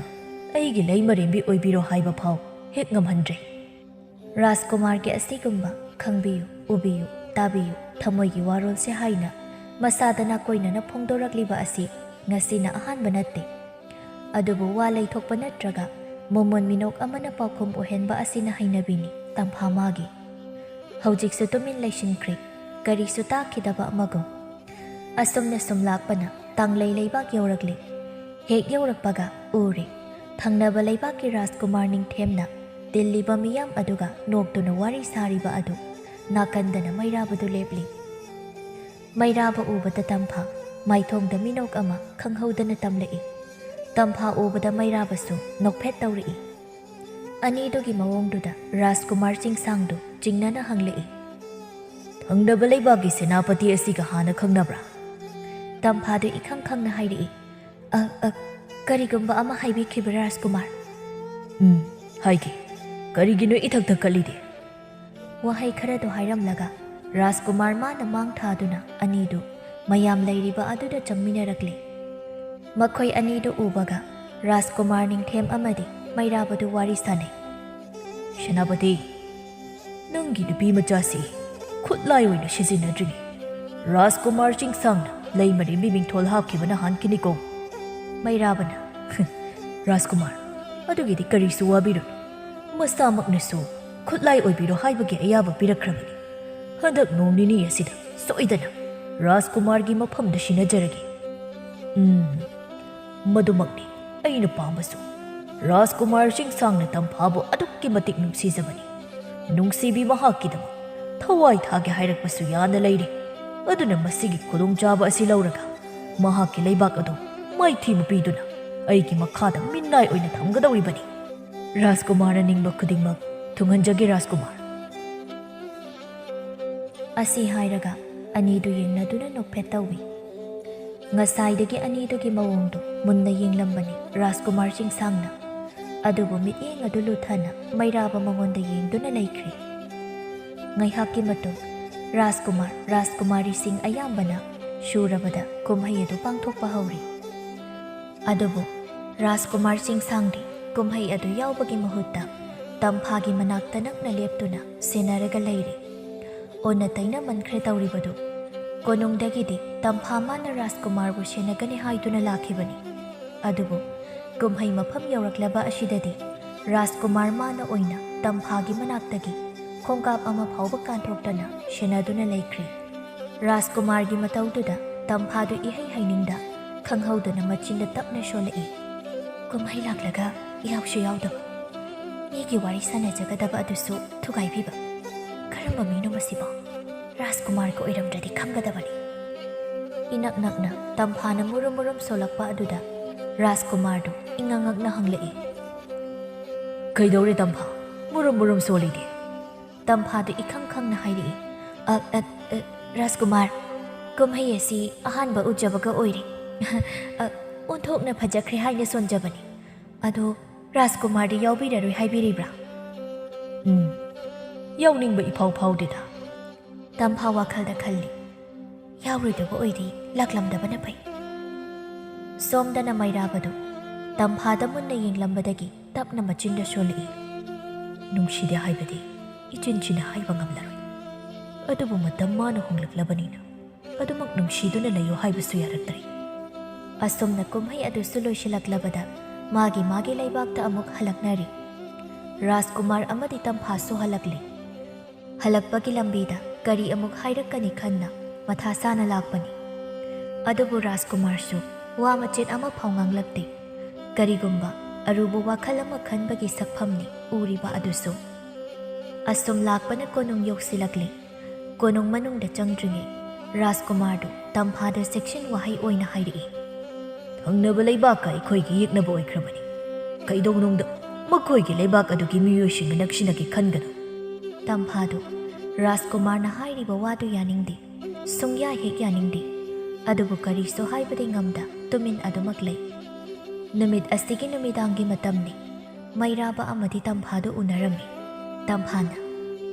Speaker 2: ꯑꯩꯒꯤ ꯂꯩꯃꯔꯦꯝꯕꯤ ꯑꯣꯏꯕꯤꯔꯣ ꯍꯥꯏꯕ ꯐꯥꯎ ꯍꯦꯛ ꯉꯝꯍꯟꯗ꯭ꯔꯦ꯫
Speaker 1: ꯔꯥꯖꯀꯨꯃꯥꯔꯒꯤ ꯑꯁꯤꯒꯨꯝꯕ ꯈꯪꯕꯤꯌꯨ, ꯎꯕꯤꯌꯨ, ꯇꯥꯕꯤꯌꯨ ꯊꯃꯣꯏꯒꯤ ꯋꯥꯔꯣꯜꯁꯦ ꯍꯥꯏꯅ ꯃꯁꯥꯗ ꯅꯥꯀꯣꯏꯅꯅ ꯐꯣꯡꯗꯣꯔꯛꯂꯤꯕ ꯑꯁꯤ ꯉꯁꯤꯅ ꯑꯍꯥꯟꯕ ꯅꯠꯇꯦ꯫ ꯑꯗꯨꯕꯨ ꯋꯥ ꯂꯩꯊꯣꯛꯄ ꯅꯠꯇ꯭ꯔꯒ ꯃꯣꯃꯣꯟ ꯃꯤꯅꯣꯛ ꯑꯃꯅ ꯄꯥꯎꯈꯨꯝ ꯑꯣꯏꯍꯟꯕ ꯑꯁꯤꯅ ꯍꯩꯅꯕꯤꯅꯤ ꯇꯝꯐꯥ ꯃꯥꯒꯤ꯫ ꯍꯧꯖꯤꯛꯁꯨ ꯇꯨꯃꯤꯟ ꯂꯩꯁꯤꯟꯈ꯭ꯔꯦ ꯀꯔꯤꯁꯨ ꯇꯥꯈꯤꯗꯕ ꯑꯃꯒꯨꯝ꯫ ꯑꯁꯨꯝꯅ ꯁꯨꯝ ꯂꯥꯛꯄꯅ ꯇꯥꯡꯂꯩ ꯂꯩꯕꯥꯛ ꯌꯧꯔꯛꯂꯦ꯫ ꯍꯦꯛ ꯌꯧꯔꯛꯄꯒ ꯎꯔꯦ ꯊꯪꯅꯕ ꯂꯩꯕꯥꯛꯀꯤ ꯔꯥꯖꯀꯨꯃꯥꯔ ꯅꯤꯡꯊꯦꯝꯅ ꯇꯤꯜꯂꯤꯕ ꯃꯤꯌꯥꯝ ꯑꯗꯨꯒ ꯅꯣꯛꯇꯨꯅ ꯋꯥꯔꯤ ꯁꯥꯔꯤꯕ ꯑꯗꯨ ꯅꯥꯀꯟꯗꯅ ꯃꯩꯔꯥꯕꯗꯨ ꯂꯦꯞꯂꯤ꯫ ꯃꯩꯔꯥꯕ ꯎꯕꯗ ꯇꯝꯐꯥ ꯃꯥꯏꯊꯣꯡꯗ ꯃꯤꯅꯣꯛ ꯑꯃ ꯈꯪꯍꯧꯗꯅ ꯇꯝꯂꯛꯏ꯫ ꯇꯝꯐꯥ ꯎꯕꯗ ꯃꯩꯔꯥꯕꯁꯨ ꯅꯣꯛꯐꯦꯠ ꯇꯧꯔꯛꯏ꯫ ꯑꯅꯤꯗꯨꯒꯤ ꯃꯑꯣꯡꯗꯨꯗ ꯔꯥꯖꯀꯨꯃꯥꯔ ꯆꯤꯡꯁꯥꯡꯗꯨ ꯆꯤꯡꯅꯅ ꯍꯪꯂꯛꯏ꯫
Speaker 2: ꯊꯪꯅꯕ ꯂꯩꯕꯥꯛꯀꯤ ꯁꯦꯅꯥꯄꯇꯤ ꯑꯁꯤꯒ ꯍꯥꯟꯅ ꯈꯪꯅꯕ꯭ꯔꯥ?
Speaker 1: ꯇꯝꯐꯥꯗꯨ ꯏꯈꯪ ꯈꯪꯅ ꯍꯥꯏꯔꯛꯏ꯫ ꯀꯔꯤꯒꯨꯝꯕ ꯑꯃ ꯍꯥꯏꯕꯤꯈꯤꯕ꯭ꯔꯥ ꯔꯥꯖꯀꯨꯃꯥꯔ?
Speaker 2: ꯍꯥꯏꯒꯦ꯫ ꯀꯔꯤꯒꯤꯅꯣ ꯏꯊꯛ ꯊꯛꯀꯠꯂꯤꯗꯤ?
Speaker 1: ꯋꯥꯍꯩ ꯈꯔꯗꯣ ꯍꯥꯏꯔꯝꯂꯒ ꯔꯥꯖꯀꯨꯃꯥꯔ ꯃꯥꯅ ꯃꯥꯡ ꯊꯥꯗꯨꯅ ꯑꯅꯤꯗꯨ ꯃꯌꯥꯝ ꯂꯩꯔꯤꯕ ꯑꯗꯨꯗ ꯆꯪꯃꯤꯟꯅꯔꯛꯂꯦ꯫ ꯃꯈꯣꯏ ꯑꯅꯤꯗꯨ ꯎꯕꯒ ꯔꯥꯖꯀꯨꯃꯥꯔ ꯅꯤꯡꯊꯦꯝ ꯑꯃꯗꯤ ꯃꯩꯔꯥꯕꯗꯨ ꯋꯥꯔꯤ ꯁꯥꯅꯩ꯫
Speaker 2: ꯁꯦꯅꯥꯄꯇꯤ, ꯅꯪꯒꯤ ꯅꯨꯄꯤ ꯃꯆꯥꯁꯤ ꯈꯨꯠꯂꯥꯏ ꯑꯣꯏꯅ ꯁꯤꯖꯤꯟꯅꯗ꯭ꯔꯤꯉꯩ ꯔꯥꯖꯀꯨꯃꯥꯔ ꯆꯤꯡꯁꯥꯡꯅ ꯂꯩꯃꯔꯦꯝꯕꯤ ꯃꯤꯡꯊꯣꯜ ꯍꯥꯞꯈꯤꯕꯅ ꯍꯥꯟꯈꯤꯅꯤꯀꯣ꯫
Speaker 1: ꯃꯩꯔꯥꯕꯅ
Speaker 2: ꯔꯥꯖꯀꯨꯃꯥꯔ, ꯑꯗꯨꯒꯤꯗꯤ ꯀꯔꯤꯁꯨ ꯋꯥꯕꯤꯔꯨꯅꯨ꯫ ꯃꯁꯥꯃꯛꯅꯁꯨ ꯈꯨꯠꯂꯥꯏ ꯑꯣꯏꯕꯤꯔꯣ ꯍꯥꯏꯕꯒꯤ ꯑꯌꯥꯕ ꯄꯤꯔꯛꯈ꯭ꯔꯕꯅꯤ꯫ ꯍꯟꯗꯛ ꯅꯣꯡ ꯅꯤꯅꯤ ꯑꯁꯤꯗ ꯁꯣꯏꯗꯅ ꯔꯥꯖꯀꯨꯃꯥꯔꯒꯤ ꯃꯐꯝꯗ ꯁꯤꯟꯅꯖꯔꯒꯦ꯫ ꯃꯗꯨꯃꯛꯅꯤ ꯑꯩꯅ ꯄꯥꯝꯕꯁꯨ꯫ ꯔꯥꯖꯀꯨꯃꯥꯔ ꯆꯤꯡꯁꯥꯡꯅ ꯇꯝꯐꯥꯕꯨ ꯑꯗꯨꯛꯀꯤ ꯃꯇꯤꯛ ꯅꯨꯡꯁꯤꯖꯕꯅꯤ꯫ ꯅꯨꯡꯁꯤꯕꯤ ꯃꯍꯥꯛꯀꯤꯗꯃꯛ ꯊꯋꯥꯏ ꯊꯥꯒꯦ ꯍꯥꯏꯔꯛꯄꯁꯨ ꯌꯥꯅ ꯂꯩꯔꯤ꯫ ꯑꯗꯨꯅ ꯃꯁꯤꯒꯤ ꯈꯨꯗꯣꯡꯆꯥꯕ ꯑꯁꯤ ꯂꯧꯔꯒ ꯃꯍꯥꯛꯀꯤ ꯂꯩꯕꯥꯛ ꯑꯗꯨ ꯃꯥꯏꯊꯤꯕ ꯄꯤꯗꯨꯅ ꯑꯩꯒꯤ ꯃꯈꯥꯗ ꯃꯤꯅꯥꯏ ꯑꯣꯏꯅ ꯊꯝꯒꯗꯧꯔꯤꯕꯅꯤ꯫ ꯔꯥꯖꯀꯨꯃꯥꯔꯅ ꯅꯤꯡꯕ ꯈꯨꯗꯤꯡꯃꯛ ꯊꯨꯡꯍꯟꯖꯒꯦ ꯔꯥꯖꯀꯨꯃꯥꯔ꯫
Speaker 1: ꯑꯁꯤ ꯍꯥꯏꯔꯒ ꯑꯅꯤꯗꯨ ꯌꯦꯡꯅꯗꯨꯅ ꯅꯣꯛꯐꯦꯠ ꯇꯧꯏ꯫ ꯉꯁꯥꯏꯗꯒꯤ ꯑꯅꯤꯗꯨꯒꯤ ꯃꯑꯣꯡꯗꯨ ꯃꯨꯟꯅ ꯌꯦꯡꯂꯝꯕꯅꯤ ꯔꯥꯖꯀꯨꯃꯥꯔ ꯆꯤꯡꯁꯥꯡꯅ꯫ ꯑꯗꯨꯕꯨ ꯃꯤꯠꯌꯦꯡ ꯑꯗꯨ ꯂꯨꯊꯅ ꯃꯩꯔꯥꯕ ꯃꯉꯣꯟꯗ ꯌꯦꯡꯗꯨꯅ ꯂꯩꯈ꯭ꯔꯦ꯫ ꯉꯥꯏꯍꯥꯛꯀꯤ ꯃꯇꯨꯡ ꯔꯥꯖꯀꯨꯃꯥꯔ ꯔꯥꯖꯀꯨꯃꯥꯔꯤꯁꯤꯡ ꯑꯌꯥꯝꯕꯅ ꯁꯨꯔꯕꯗ ꯀꯨꯝꯍꯩ ꯑꯗꯨ ꯄꯥꯡꯊꯣꯛꯄ ꯍꯧꯔꯤ꯫ ꯑꯗꯨꯕꯨ ꯔꯥꯖꯀꯨꯃꯥꯔ ꯆꯤꯡꯁꯥꯡꯗꯤ ꯀꯨꯝꯍꯩ ꯑꯗꯨ ꯌꯥꯎꯕꯒꯤ ꯃꯍꯨꯠꯇ ꯇꯝꯐꯥꯒꯤ ꯃꯅꯥꯛꯇ ꯅꯛꯅ ꯂꯦꯞꯇꯨꯅ ꯁꯦꯟꯅꯔꯒ ꯂꯩꯔꯤ꯫ ꯑꯣꯟꯅ ꯇꯩꯅꯃꯟꯈ꯭ꯔꯦ ꯇꯧꯔꯤꯕꯗꯨ꯫ ꯀꯣꯅꯨꯡꯗꯒꯤꯗꯤ ꯇꯝꯐꯥ ꯃꯥꯅ ꯔꯥꯖꯀꯨꯃꯥꯔꯕꯨ ꯁꯦꯟꯅꯒꯅꯤ ꯍꯥꯏꯗꯨꯅ ꯂꯥꯛꯈꯤꯕꯅꯤ꯫ ꯑꯗꯨꯕꯨ ꯀꯨꯝꯍꯩ ꯃꯐꯝ ꯌꯧꯔꯛꯂꯕ ꯑꯁꯤꯗꯗꯤ ꯔꯥꯖꯀꯨꯃꯥꯔ ꯃꯥꯅ ꯑꯣꯏꯅ ꯇꯝꯐꯥꯒꯤ ꯃꯅꯥꯛꯇꯒꯤ ꯈꯣꯡꯀꯥꯞ ꯑꯃ ꯐꯥꯎꯕ ꯀꯥꯟꯊꯣꯛꯇꯅ ꯁꯦꯟꯅꯗꯨꯅ ꯂꯩꯈ꯭ꯔꯦ꯫ ꯔꯥꯖꯀꯨꯃꯥꯔꯒꯤ ꯃꯇꯧꯗꯨꯗ ꯇꯝꯐꯥꯗꯨ ꯏꯍꯩ ꯍꯩꯅꯤꯡꯗ ꯈꯪꯍꯧꯗꯅ ꯃꯆꯤꯟꯗ ꯇꯞꯅ ꯁꯣꯜꯂꯛꯏ꯫ ꯀꯨꯝꯍꯩ ꯂꯥꯛꯂꯒ ꯌꯥꯎꯁꯨ ꯌꯥꯎꯗꯕ, ꯃꯤꯒꯤ ꯋꯥꯔꯤ ꯁꯥꯟꯅꯖꯒꯗꯕ ꯑꯗꯨꯁꯨ ꯊꯨꯒꯥꯏꯕꯤꯕ, ꯀꯔꯝꯕ ꯃꯤꯅꯣ ꯃꯁꯤꯕꯣ? ꯔꯥꯖꯀꯨꯃꯥꯔꯒ ꯑꯣꯏꯔꯝꯗ꯭ꯔꯗꯤ ꯈꯪꯒꯗꯕꯅꯤ꯫ ꯏꯅꯛ ꯅꯛꯅ ꯇꯝꯐꯥꯅ ꯃꯨꯔꯨꯝ ꯃꯨꯔꯨꯝ ꯁꯣꯜꯂꯛꯄ ꯑꯗꯨꯗ ꯔꯥꯖꯀꯨꯃꯥꯔꯗꯨ ꯏꯉꯛꯉꯛꯅ ꯍꯪꯂꯛꯏ꯫
Speaker 2: ꯀꯩꯗꯧꯔꯦ ꯇꯝꯐꯥ, ꯃꯨꯔꯨꯝ ꯃꯨꯔꯨꯝ ꯁꯣꯜꯂꯤꯗꯤ?
Speaker 1: ꯇꯝꯐꯥꯗꯨ ꯏꯈꯪ ꯈꯪꯅ ꯍꯥꯏꯔꯛꯏ꯫ ꯔꯥꯖꯀꯨꯃꯥꯔ, ꯀꯨꯝꯍꯩ ꯑꯁꯤ ꯑꯍꯥꯟꯕ ꯎꯖꯕꯒ ꯑꯣꯏꯔꯦ꯫ ꯑꯣꯟꯊꯣꯛꯅ ꯐꯖꯈ꯭ꯔꯦ ꯍꯥꯏꯅ ꯁꯣꯟꯖꯕꯅꯤ꯫ ꯑꯗꯣ ꯔꯥꯖꯀꯨꯃꯥꯔꯗꯤ ꯌꯥꯎꯕꯤꯔꯔꯣꯏ ꯍꯥꯏꯕꯤꯔꯤꯕ꯭ꯔꯥ?
Speaker 2: ꯌꯥꯎꯅꯤꯡꯕ ꯏꯐꯥꯎ ꯐꯥꯎꯗꯦꯗ꯫
Speaker 1: ꯇꯝꯐꯥ ꯋꯥꯈꯜꯗ ꯈꯜꯂꯤ, ꯌꯥꯎꯔꯣꯏꯗꯕ ꯑꯣꯏꯗꯤ ꯂꯥꯛꯂꯝꯗꯕꯅ ꯐꯩ꯫ ꯁꯣꯝꯗꯅ ꯃꯩꯔꯥꯕꯗꯨ ꯇꯝꯐꯥꯗ ꯃꯨꯟꯅ ꯌꯦꯡꯂꯝꯕꯗꯒꯤ ꯇꯞꯅ ꯃꯆꯤꯟꯗ ꯁꯣꯜꯂꯛꯏ꯫
Speaker 2: ꯅꯨꯡꯁꯤꯗꯦ ꯍꯥꯏꯕꯗꯤ ꯏꯆꯤꯟꯁꯤꯅ ꯍꯥꯏꯕ ꯉꯝꯂꯔꯣꯏ, ꯑꯗꯨꯕꯨ ꯃꯇꯝ ꯃꯥꯅ ꯍꯣꯡꯂꯛꯂꯕꯅꯤꯅ ꯑꯗꯨꯃꯛ ꯅꯨꯡꯁꯤꯗꯨꯅ ꯂꯩꯌꯣ ꯍꯥꯏꯕꯁꯨ ꯌꯥꯔꯛꯇ꯭ꯔꯦ꯫
Speaker 1: ꯑꯁꯨꯝꯅ ꯀꯨꯝꯍꯩ ꯑꯗꯨꯁꯨ ꯂꯣꯏꯁꯤꯜꯂꯛꯂꯕꯗ ꯃꯥꯒꯤ ꯂꯩꯕꯥꯛꯇ ꯑꯃꯨꯛ ꯍꯜꯂꯛꯅꯔꯤ꯫ ꯔꯥꯖꯀꯨꯃꯥꯔ ꯑꯃꯗꯤ ꯇꯝꯐꯥꯁꯨ ꯍꯜꯂꯛꯂꯤ꯫ ꯍꯜꯂꯛꯄꯒꯤ ꯂꯝꯕꯤꯗ ꯀꯔꯤ ꯑꯃꯨꯛ ꯍꯥꯏꯔꯛꯀꯅꯤ ꯈꯟꯅ ꯃꯊꯥ ꯁꯥꯅ ꯂꯥꯛꯄꯅꯤ꯫ ꯑꯗꯨꯕꯨ ꯔꯥꯖꯀꯨꯃꯥꯔꯁꯨ ꯋꯥ ꯃꯆꯦꯠ ꯑꯃ ꯐꯥꯎ ꯉꯥꯡꯂꯛꯇꯦ꯫ ꯀꯔꯤꯒꯨꯝꯕ ꯑꯔꯨꯕ ꯋꯥꯈꯜ ꯑꯃ ꯈꯟꯕꯒꯤ ꯁꯛꯐꯝꯅꯤ ꯎꯔꯤꯕ ꯑꯗꯨꯁꯨ꯫ ꯑꯁꯨꯝ ꯂꯥꯛꯄꯅ ꯀꯣꯅꯨꯡ ꯌꯧꯁꯤꯜꯂꯛꯂꯤ꯫ ꯀꯣꯅꯨꯡ ꯃꯅꯨꯡꯗ ꯆꯪꯗ꯭ꯔꯤꯉꯩ ꯔꯥꯖꯀꯨꯃꯥꯔꯗꯨ ꯇꯝꯐꯥꯗ ꯆꯦꯛꯁꯤꯟ ꯋꯥꯍꯩ ꯑꯣꯏꯅ ꯍꯥꯏꯔꯛꯏ꯫
Speaker 2: ꯊꯪꯅꯕ ꯂꯩꯕꯥꯛꯀ ꯑꯩꯈꯣꯏꯒꯤ ꯌꯦꯛꯅꯕ ꯑꯣꯏꯈ꯭ꯔꯕꯅꯤ꯫ ꯀꯩꯗꯧꯅꯨꯡꯗ ꯃꯈꯣꯏꯒꯤ ꯂꯩꯕꯥꯛ ꯑꯗꯨꯒꯤ ꯃꯤꯑꯣꯏꯁꯤꯡꯒ ꯅꯛꯁꯤꯟꯅꯒꯦ ꯈꯟꯒꯅꯨ꯫
Speaker 1: ꯇꯝꯐꯥꯗꯨ ꯔꯥꯖꯀꯨꯃꯥꯔꯅ ꯍꯥꯏꯔꯤꯕ ꯋꯥꯗꯨ ꯌꯥꯅꯤꯡꯗꯦ, ꯁꯨꯡꯌꯥ ꯍꯦꯛ ꯌꯥꯅꯤꯡꯗꯦ꯫ ꯑꯗꯨꯕꯨ ꯀꯔꯤꯁꯨ ꯍꯥꯏꯕꯗꯤ ꯉꯝꯗ ꯇꯨꯃꯤꯟ ꯑꯗꯨꯃꯛ ꯂꯩ꯫ ꯅꯨꯃꯤꯠ ꯑꯁꯤꯒꯤ ꯅꯨꯃꯤꯗꯥꯡꯒꯤ ꯃꯇꯝꯅꯤ꯫ ꯃꯩꯔꯥꯕ ꯑꯃꯗꯤ ꯇꯝꯐꯥꯗꯨ ꯎꯅꯔꯝꯃꯤ꯫ ꯇꯝꯐꯥꯅ,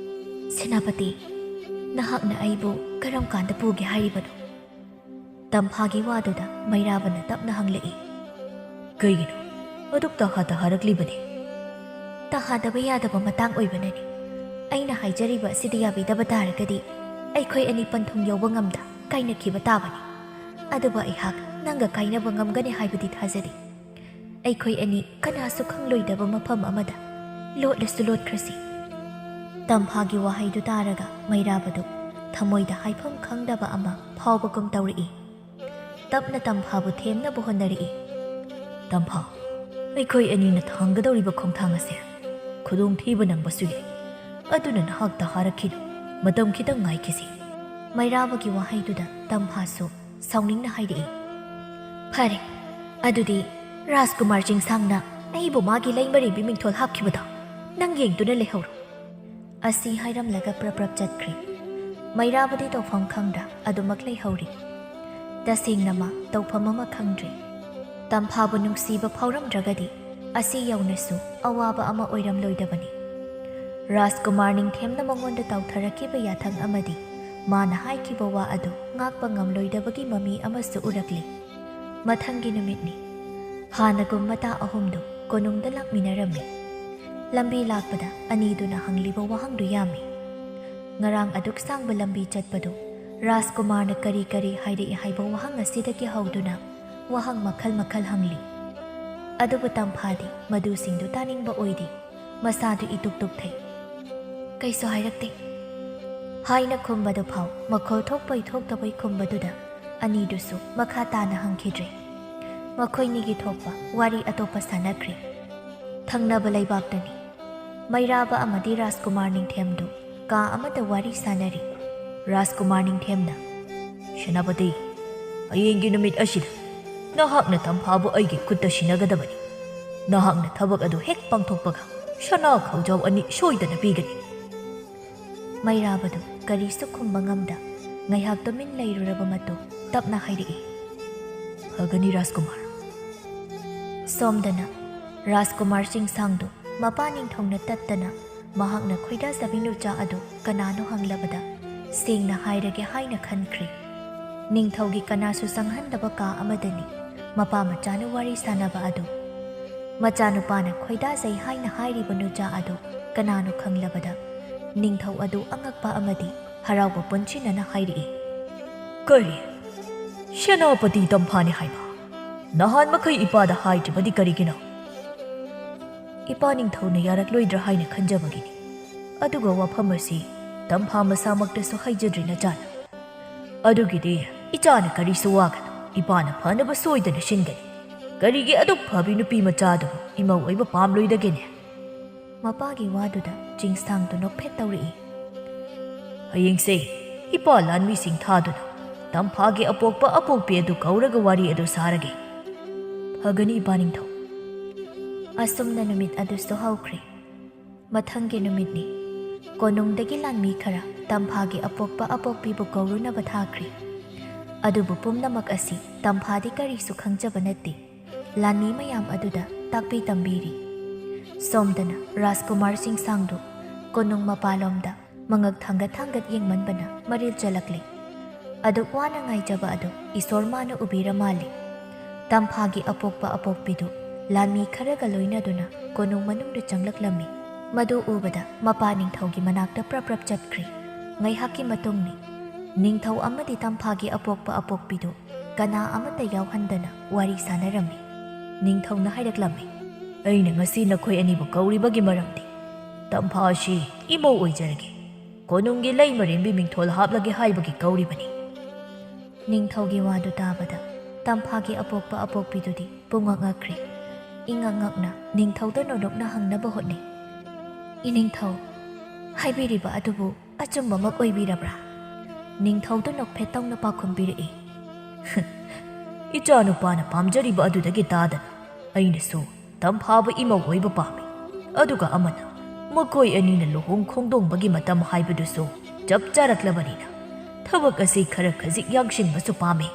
Speaker 1: ꯁꯦꯅꯥꯄꯇꯤ, ꯅꯍꯥꯛꯅ ꯑꯩꯕꯨ ꯀꯔꯝ ꯀꯥꯟꯗ ꯄꯨꯒꯦ ꯍꯥꯏꯔꯤꯕꯅꯣ? ꯇꯝꯐꯥꯒꯤ ꯋꯥꯗꯨꯗ ꯃꯩꯔꯥꯕꯅ ꯇꯞꯅ ꯍꯪꯂꯛꯏ꯫
Speaker 2: ꯀꯩꯒꯤꯅꯣ ꯑꯗꯨꯛ ꯇꯍꯥ ꯇꯍꯥꯔꯛꯂꯤꯕꯅꯤ?
Speaker 1: ꯇꯍꯥꯗꯕ ꯌꯥꯗꯕ ꯃꯇꯥꯡ ꯑꯣꯏꯕꯅꯅꯤ꯫ ꯑꯩꯅ ꯍꯥꯏꯖꯔꯤꯕ ꯑꯁꯤꯗ ꯌꯥꯕꯤꯗꯕ ꯇꯥꯔꯒꯗꯤ ꯑꯩꯈꯣꯏ ꯑꯅꯤ ꯄꯟꯊꯨꯡ ꯌꯧꯕ ꯉꯝꯗ ꯀꯥꯏꯅꯈꯤꯕ ꯇꯥꯕꯅꯤ꯫ ꯑꯗꯨꯕꯨ ꯑꯩꯍꯥꯛ ꯅꯪꯒ ꯀꯥꯏꯅꯕ ꯉꯝꯒꯅꯤ ꯍꯥꯏꯕꯗꯤ ꯊꯥꯖꯗꯦ꯫ ꯑꯩꯈꯣꯏ ꯑꯅꯤ ꯀꯅꯥꯁꯨ ꯈꯪꯂꯣꯏꯗꯕ ꯃꯐꯝ ꯑꯃꯗ ꯂꯣꯠꯂꯁꯨ ꯂꯣꯠꯈ꯭ꯔꯁꯤ꯫ ꯇꯝꯐꯥꯒꯤ ꯋꯥꯍꯩꯗꯨ ꯇꯥꯔꯒ ꯃꯩꯔꯥꯕꯗꯨ ꯊꯃꯣꯏꯗ ꯍꯥꯏꯐꯝ ꯈꯪꯗꯕ ꯑꯃ ꯐꯥꯎꯕꯒꯨꯝ ꯇꯧꯔꯛꯏ꯫ ꯇꯞꯅ ꯇꯝꯐꯥꯕꯨ ꯊꯦꯝꯅꯕ ꯍꯣꯠꯅꯔꯛꯏ꯫
Speaker 2: ꯇꯝꯐꯥ, ꯑꯩꯈꯣꯏ ꯑꯅꯤꯅ ꯊꯥꯡꯒꯗꯧꯔꯤꯕ ꯈꯣꯡꯊꯥꯡ ꯑꯁꯦ ꯈꯨꯗꯣꯡꯊꯤꯕ ꯅꯪꯕꯁꯨ ꯌꯥꯏ, ꯑꯗꯨꯅ ꯅꯍꯥꯛ ꯇꯍꯥꯔꯛꯈꯤꯅꯨ, ꯃꯇꯝ ꯈꯤꯇꯪ ꯉꯥꯏꯈꯤꯁꯤ꯫
Speaker 1: ꯃꯩꯔꯥꯕꯒꯤ ꯋꯥꯍꯩꯗꯨꯗ ꯇꯝꯐꯥꯁꯨ ꯁꯥꯎꯅꯤꯡꯅ ꯍꯥꯏꯔꯛꯏ꯫ ꯐꯔꯦ, ꯑꯗꯨꯗꯤ ꯔꯥꯖꯀꯨꯃꯥꯔ ꯆꯤꯡꯁꯥꯡꯅ ꯑꯩꯕꯨ ꯃꯥꯒꯤ ꯂꯩꯃꯔꯦꯟꯕꯤ ꯃꯤꯡꯊꯣꯜ ꯍꯥꯞꯈꯤꯕꯗꯣ ꯅꯪ ꯌꯦꯡꯗꯨꯅ ꯂꯩꯍꯧꯔꯣ꯫ ꯑꯁꯤ ꯍꯥꯏꯔꯝꯂꯒ ꯄ꯭ꯔꯞ ꯆꯠꯈ꯭ꯔꯤ꯫ ꯃꯩꯔꯥꯕꯗꯤ ꯇꯧꯐꯝ ꯈꯪꯗ ꯑꯗꯨꯃꯛ ꯂꯩꯍꯧꯔꯤ꯫ ꯇꯁꯦꯡꯅ ꯃꯥ ꯇꯧꯐꯝ ꯑꯃ ꯈꯪꯗ꯭ꯔꯤ꯫ ꯇꯝꯐꯥꯕꯨ ꯅꯨꯡꯁꯤꯕ ꯐꯥꯎꯔꯝꯗ꯭ꯔꯒꯗꯤ ꯑꯁꯤ ꯌꯧꯅꯁꯨ ꯑꯋꯥꯕ ꯑꯃ ꯑꯣꯏꯔꯝꯂꯣꯏꯗꯕꯅꯤ꯫ ꯔꯥꯖꯀꯨꯃꯥꯔ ꯅꯤꯡꯊꯦꯝꯅ ꯃꯉꯣꯟꯗ ꯇꯥꯎꯊꯔꯛꯈꯤꯕ ꯌꯥꯊꯪ ꯑꯃꯗꯤ ꯃꯥꯅ ꯍꯥꯏꯈꯤꯕ ꯋꯥ ꯑꯗꯨ ꯉꯥꯛꯄ ꯉꯝꯂꯣꯏꯗꯕꯒꯤ ꯃꯃꯤ ꯑꯃꯁꯨ ꯎꯔꯛꯂꯤ꯫ ꯃꯊꯪꯒꯤ ꯅꯨꯃꯤꯠꯅꯤ꯫ ꯍꯥꯟꯅꯒꯨꯝ ꯃꯇꯥ ꯑꯍꯨꯝꯗꯨ ꯀꯣꯅꯨꯡꯗ ꯂꯥꯛꯃꯤꯟꯅꯔꯝꯃꯤ꯫ ꯂꯝꯕꯤ ꯂꯥꯛꯄꯗ ꯑꯅꯤꯗꯨꯅ ꯍꯪꯂꯤꯕ ꯋꯥꯍꯪꯗꯨ ꯌꯥꯝꯃꯤ꯫ ꯉꯔꯥꯡ ꯑꯗꯨꯛ ꯁꯥꯡꯕ ꯂꯝꯕꯤ ꯆꯠꯄꯗꯨ ꯔꯥꯖꯀꯨꯃꯥꯔꯅ ꯀꯔꯤ ꯀꯔꯤ ꯍꯥꯏꯔꯛꯏ ꯍꯥꯏꯕ ꯋꯥꯍꯪ ꯑꯁꯤꯗꯒꯤ ꯍꯧꯗꯨꯅ ꯋꯥꯍꯪ ꯃꯈꯜ ꯃꯈꯜ ꯍꯪꯂꯤ꯫ ꯑꯗꯨꯕꯨ ꯇꯝꯐꯥꯗꯤ ꯃꯗꯨꯁꯤꯡꯗꯨ ꯇꯥꯅꯤꯡꯕ ꯑꯣꯏꯗꯦ꯫ ꯃꯁꯥꯗꯨ ꯏꯇꯨꯛ ꯇꯨꯛꯊꯩ꯫ ꯀꯩꯁꯨ ꯍꯥꯏꯔꯛꯇꯦ ꯍꯥꯏꯅ ꯈꯨꯝꯕꯗꯨ ꯐꯥꯎ ꯃꯈꯣꯜ ꯊꯣꯛꯄꯩ ꯊꯣꯛꯇꯕꯩ ꯈꯨꯝꯕꯗꯨꯗ ꯑꯅꯤꯗꯨꯁꯨ ꯃꯈꯥ ꯇꯥꯅ ꯍꯪꯈꯤꯗ꯭ꯔꯦ꯫ ꯃꯈꯣꯏꯅꯤꯒꯤ ꯊꯣꯛꯄ ꯋꯥꯔꯤ ꯑꯇꯣꯞꯄ ꯁꯥꯟꯅꯈ꯭ꯔꯦ꯫ ꯊꯪꯅꯕ ꯂꯩꯕꯥꯛꯇꯅꯤ꯫ ꯃꯩꯔꯥꯕ ꯑꯃꯗꯤ ꯔꯥꯖꯀꯨꯃꯥꯔ ꯅꯤꯡꯊꯦꯝꯗꯨ ꯀꯥ ꯑꯃꯗ ꯋꯥꯔꯤ ꯁꯥꯟꯅꯔꯤ꯫ ꯔꯥꯖꯀꯨꯃꯥꯔ ꯅꯤꯡꯊꯦꯝꯅ,
Speaker 2: ꯁꯦꯅꯥꯄꯇꯤ, ꯍꯌꯦꯡꯒꯤ ꯅꯨꯃꯤꯠ ꯑꯁꯤꯗ ꯅꯍꯥꯛꯅ ꯇꯝꯐꯥꯕꯨ ꯑꯩꯒꯤ ꯈꯨꯠꯇ ꯁꯤꯟꯅꯒꯗꯕꯅꯤ꯫ ꯅꯍꯥꯛꯅ ꯊꯕꯛ ꯑꯗꯨ ꯍꯦꯛ ꯄꯥꯡꯊꯣꯛꯄꯒ ꯁꯅꯥ ꯈꯧꯖꯥꯎ 2 ꯁꯣꯏꯗꯅ ꯄꯤꯒꯅꯤ꯫
Speaker 1: ꯃꯩꯔꯥꯕꯗꯨ ꯀꯔꯤꯁꯨ ꯈꯨꯝꯕ ꯉꯝꯗ ꯉꯥꯏꯍꯥꯛ ꯇꯨꯃꯤꯟ ꯂꯩꯔꯨꯔꯕ ꯃꯇꯨꯡ ꯇꯞꯅ ꯍꯥꯏꯔꯛꯏ꯫
Speaker 2: ꯐꯒꯅꯤ ꯔꯥꯖꯀꯨꯃꯥꯔ꯫
Speaker 1: ꯁꯣꯝꯗꯅ ꯔꯥꯖꯀꯨꯃꯥꯔ ꯆꯤꯡꯁꯥꯡꯗꯨ ꯃꯄꯥ ꯅꯤꯡꯊꯧꯅ ꯇꯠꯇꯅ ꯃꯍꯥꯛꯅ ꯈꯣꯏꯗꯥꯖꯕꯤ ꯅꯨꯆꯥ ꯑꯗꯨ ꯀꯅꯥꯅꯣ ꯍꯪꯂꯕꯗ ꯁꯦꯡꯅ ꯍꯥꯏꯔꯒꯦ ꯍꯥꯏꯅ ꯈꯟꯈ꯭ꯔꯤ꯫ ꯅꯤꯡꯊꯧꯒꯤ ꯀꯅꯥꯁꯨ ꯆꯪꯍꯟꯗꯕ ꯀꯥ ꯑꯃꯗꯅꯤ ꯃꯄꯥ ꯃꯆꯥꯅ ꯋꯥꯔꯤ ꯁꯥꯟꯅꯕ ꯑꯗꯨ꯫ ꯃꯆꯥꯅꯨꯄꯥꯅ ꯈꯣꯏꯗꯥꯖꯩ ꯍꯥꯏꯅ ꯍꯥꯏꯔꯤꯕ ꯅꯨꯆꯥ ꯑꯗꯨ ꯀꯅꯥꯅꯣ ꯈꯪꯂꯕꯗ ꯅꯤꯡꯊꯧ ꯑꯗꯨ ꯑꯉꯛꯄ ꯑꯃꯗꯤ ꯍꯔꯥꯎꯕ ꯄꯨꯟꯁꯤꯟꯅꯅ ꯍꯥꯏꯔꯛꯏ꯫
Speaker 2: ꯀꯔꯤ? ꯁꯦꯅꯥꯄꯇꯤ ꯇꯝꯐꯥꯅꯤ ꯍꯥꯏꯕ? ꯅꯍꯥꯟ ꯃꯈꯩ ꯏꯄꯥꯗ ꯍꯥꯏꯗ꯭ꯔꯤꯕꯗꯤ ꯀꯔꯤꯒꯤꯅꯣ? ꯏꯄꯥ ꯅꯤꯡꯊꯧꯅ ꯌꯥꯔꯛꯂꯣꯏꯗ꯭ꯔꯥ ꯍꯥꯏꯅ ꯈꯟꯖꯕꯒꯤꯅꯤ꯫ ꯑꯗꯨꯒ ꯋꯥꯐꯝ ꯑꯁꯤ ꯇꯝꯐꯥ ꯃꯁꯥꯃꯛꯇꯁꯨ ꯍꯩꯖꯗ꯭ꯔꯤ ꯅꯆꯥꯅ꯫ ꯑꯗꯨꯒꯤꯗꯤ ꯏꯆꯥꯅ ꯀꯔꯤꯁꯨ ꯋꯥꯒꯅꯨ, ꯏꯄꯥꯅ ꯐꯅꯕ ꯁꯣꯏꯗꯅ ꯁꯤꯟꯒꯅꯤ꯫ ꯀꯔꯤꯒꯤ ꯑꯗꯨꯛ ꯐꯕꯤ ꯅꯨꯄꯤ ꯃꯆꯥꯗꯨꯕꯨ ꯏꯃꯧ ꯑꯣꯏꯕ ꯄꯥꯝꯂꯣꯏꯗꯒꯦꯅꯦ?
Speaker 1: ꯃꯄꯥꯒꯤ ꯋꯥꯗꯨꯗ ꯆꯤꯡꯁꯥꯡꯗꯨ ꯅꯣꯛꯐꯦꯠ ꯇꯧꯔꯛꯏ꯫
Speaker 2: ꯍꯌꯦꯡꯁꯦ ꯏꯄꯥ ꯂꯥꯟꯃꯤꯁꯤꯡ ꯊꯥꯗꯨꯅ ꯇꯝꯐꯥꯒꯤ ꯑꯄꯣꯛꯄ ꯑꯄꯣꯛꯄꯤ ꯑꯗꯨ ꯀꯧꯔꯒ ꯋꯥꯔꯤ ꯑꯗꯨ ꯁꯥꯔꯒꯦ꯫ ꯐꯒꯅꯤ ꯏꯄꯥ ꯅꯤꯡꯊꯧ꯫
Speaker 1: ꯑꯁꯨꯝꯅ ꯅꯨꯃꯤꯠ ꯑꯗꯨꯁꯨ ꯍꯧꯈ꯭ꯔꯦ꯫ ꯃꯊꯪꯒꯤ ꯅꯨꯃꯤꯠꯅꯤ꯫ ꯀꯣꯅꯨꯡꯗꯒꯤ ꯂꯥꯟꯃꯤ ꯈꯔ ꯇꯝꯐꯥꯒꯤ ꯑꯄꯣꯛꯄ ꯑꯄꯣꯛꯄꯤꯕꯨ ꯀꯧꯔꯨꯅꯕ ꯊꯥꯈ꯭ꯔꯤ꯫ ꯑꯗꯨꯕꯨ ꯄꯨꯝꯅꯃꯛ ꯑꯁꯤ ꯇꯝꯐꯥꯗꯤ ꯀꯔꯤꯁꯨ ꯈꯪꯖꯕ ꯅꯠꯇꯦ꯫ ꯂꯥꯟꯃꯤ ꯃꯌꯥꯝ ꯑꯗꯨꯗ ꯇꯥꯛꯄꯤ ꯇꯝꯕꯤꯔꯤ꯫ ꯁꯣꯝꯗꯅ ꯔꯥꯖꯀꯨꯃꯥꯔ ꯆꯤꯡꯁꯥꯡꯗꯨ ꯀꯣꯅꯨꯡ ꯃꯄꯥꯂꯣꯝꯗ ꯃꯉꯛ ꯊꯥꯡꯒꯠ ꯌꯦꯡꯃꯟꯕꯅ ꯃꯔꯤꯜ ꯆꯠꯂꯛꯂꯤ꯫ ꯑꯗꯨꯛ ꯋꯥꯅ ꯉꯥꯏꯖꯕ ꯑꯗꯨ ꯏꯁꯣꯔ ꯃꯥꯅ ꯎꯕꯤꯔ ꯃꯥꯜꯂꯤ꯫ ꯇꯝꯐꯥꯒꯤ ꯑꯄꯣꯛꯄ ꯑꯄꯣꯛꯄꯤꯗꯨ ꯂꯥꯟꯃꯤ ꯈꯔꯒ ꯂꯣꯏꯅꯗꯨꯅ ꯀꯣꯅꯨꯡ ꯃꯅꯨꯡꯗ ꯆꯪꯂꯛꯂꯝꯃꯤ꯫ ꯃꯗꯨ ꯎꯕꯗ ꯃꯄꯥ ꯅꯤꯡꯊꯧꯒꯤ ꯃꯅꯥꯛꯇ ꯄ꯭ꯔꯞ ꯆꯠꯈ꯭ꯔꯤ꯫ ꯉꯥꯏꯍꯥꯛꯀꯤ ꯃꯇꯨꯡꯅꯤ ꯅꯤꯡꯊꯧ ꯑꯃꯗꯤ ꯇꯝꯐꯥꯒꯤ ꯑꯄꯣꯛꯄ ꯑꯄꯣꯛꯄꯤꯗꯨ ꯀꯅꯥ ꯑꯃꯠꯇ ꯌꯥꯎꯍꯟꯗꯅ ꯋꯥꯔꯤ ꯁꯥꯟꯅꯔꯝꯃꯤ꯫ ꯅꯤꯡꯊꯧꯅ ꯍꯥꯏꯔꯛꯂꯝꯃꯤ, ꯑꯩꯅ ꯉꯁꯤ ꯅꯈꯣꯏ ꯑꯅꯤꯕꯨ ꯀꯧꯔꯤꯕꯒꯤ ꯃꯔꯝꯗꯤ ꯇꯝꯐꯥ ꯑꯁꯤ ꯏꯃꯧ ꯑꯣꯏꯖꯔꯒꯦ, ꯀꯣꯅꯨꯡꯒꯤ ꯂꯩꯃꯔꯦꯝꯕꯤ ꯃꯤꯡꯊꯣꯜ ꯍꯥꯞꯂꯒꯦ ꯍꯥꯏꯕꯒꯤ ꯀꯧꯔꯤꯕꯅꯤ꯫ ꯅꯤꯡꯊꯧꯒꯤ ꯋꯥꯗꯨ ꯇꯥꯕꯗ ꯇꯝꯐꯥꯒꯤ ꯑꯄꯣꯛꯄ ꯑꯄꯣꯛꯄꯤꯗꯨꯗꯤ ꯄꯨꯡꯉꯛ ꯉꯛꯈ꯭ꯔꯤ꯫ ꯏꯉꯛ ꯉꯛꯅ ꯅꯤꯡꯊꯧꯗ ꯅꯣꯛꯅ ꯍꯪꯅꯕ ꯍꯣꯠꯅꯩ꯫ ꯏꯅꯤꯡꯊꯧ, ꯍꯥꯏꯕꯤꯔꯤꯕ ꯑꯗꯨꯕꯨ ꯑꯆꯨꯝꯕꯃꯛ ꯑꯣꯏꯕꯤꯔꯕ꯭ꯔꯥ? ꯅꯤꯡꯊꯧꯗ ꯅꯣꯛꯐꯦꯠ ꯇꯧꯅ ꯄꯥꯎꯈꯨꯝ ꯄꯤꯔꯛꯏ,
Speaker 2: ꯏꯆꯥ ꯅꯨꯄꯥꯅ ꯄꯥꯝꯖꯔꯤꯕ ꯑꯗꯨꯗꯒꯤ ꯇꯥꯗꯅ ꯑꯩꯅꯁꯨ ꯇꯝꯐꯥꯕ ꯏꯃꯧ ꯑꯣꯏꯕ ꯄꯥꯝꯃꯤ꯫ ꯑꯗꯨꯒ ꯑꯃꯅ ꯃꯈꯣꯏ ꯑꯅꯤꯅ ꯂꯨꯍꯣꯡ ꯈꯣꯡꯗꯣꯡꯕꯒꯤ ꯃꯇꯝ ꯍꯥꯏꯕꯗꯨꯁꯨ ꯆꯞ ꯆꯥꯔꯛꯂꯕꯅꯤꯅ ꯊꯕꯛ ꯑꯁꯤ ꯈꯔ ꯈꯖꯤꯛ ꯌꯥꯡꯁꯤꯟꯕꯁꯨ ꯄꯥꯝꯃꯤ꯫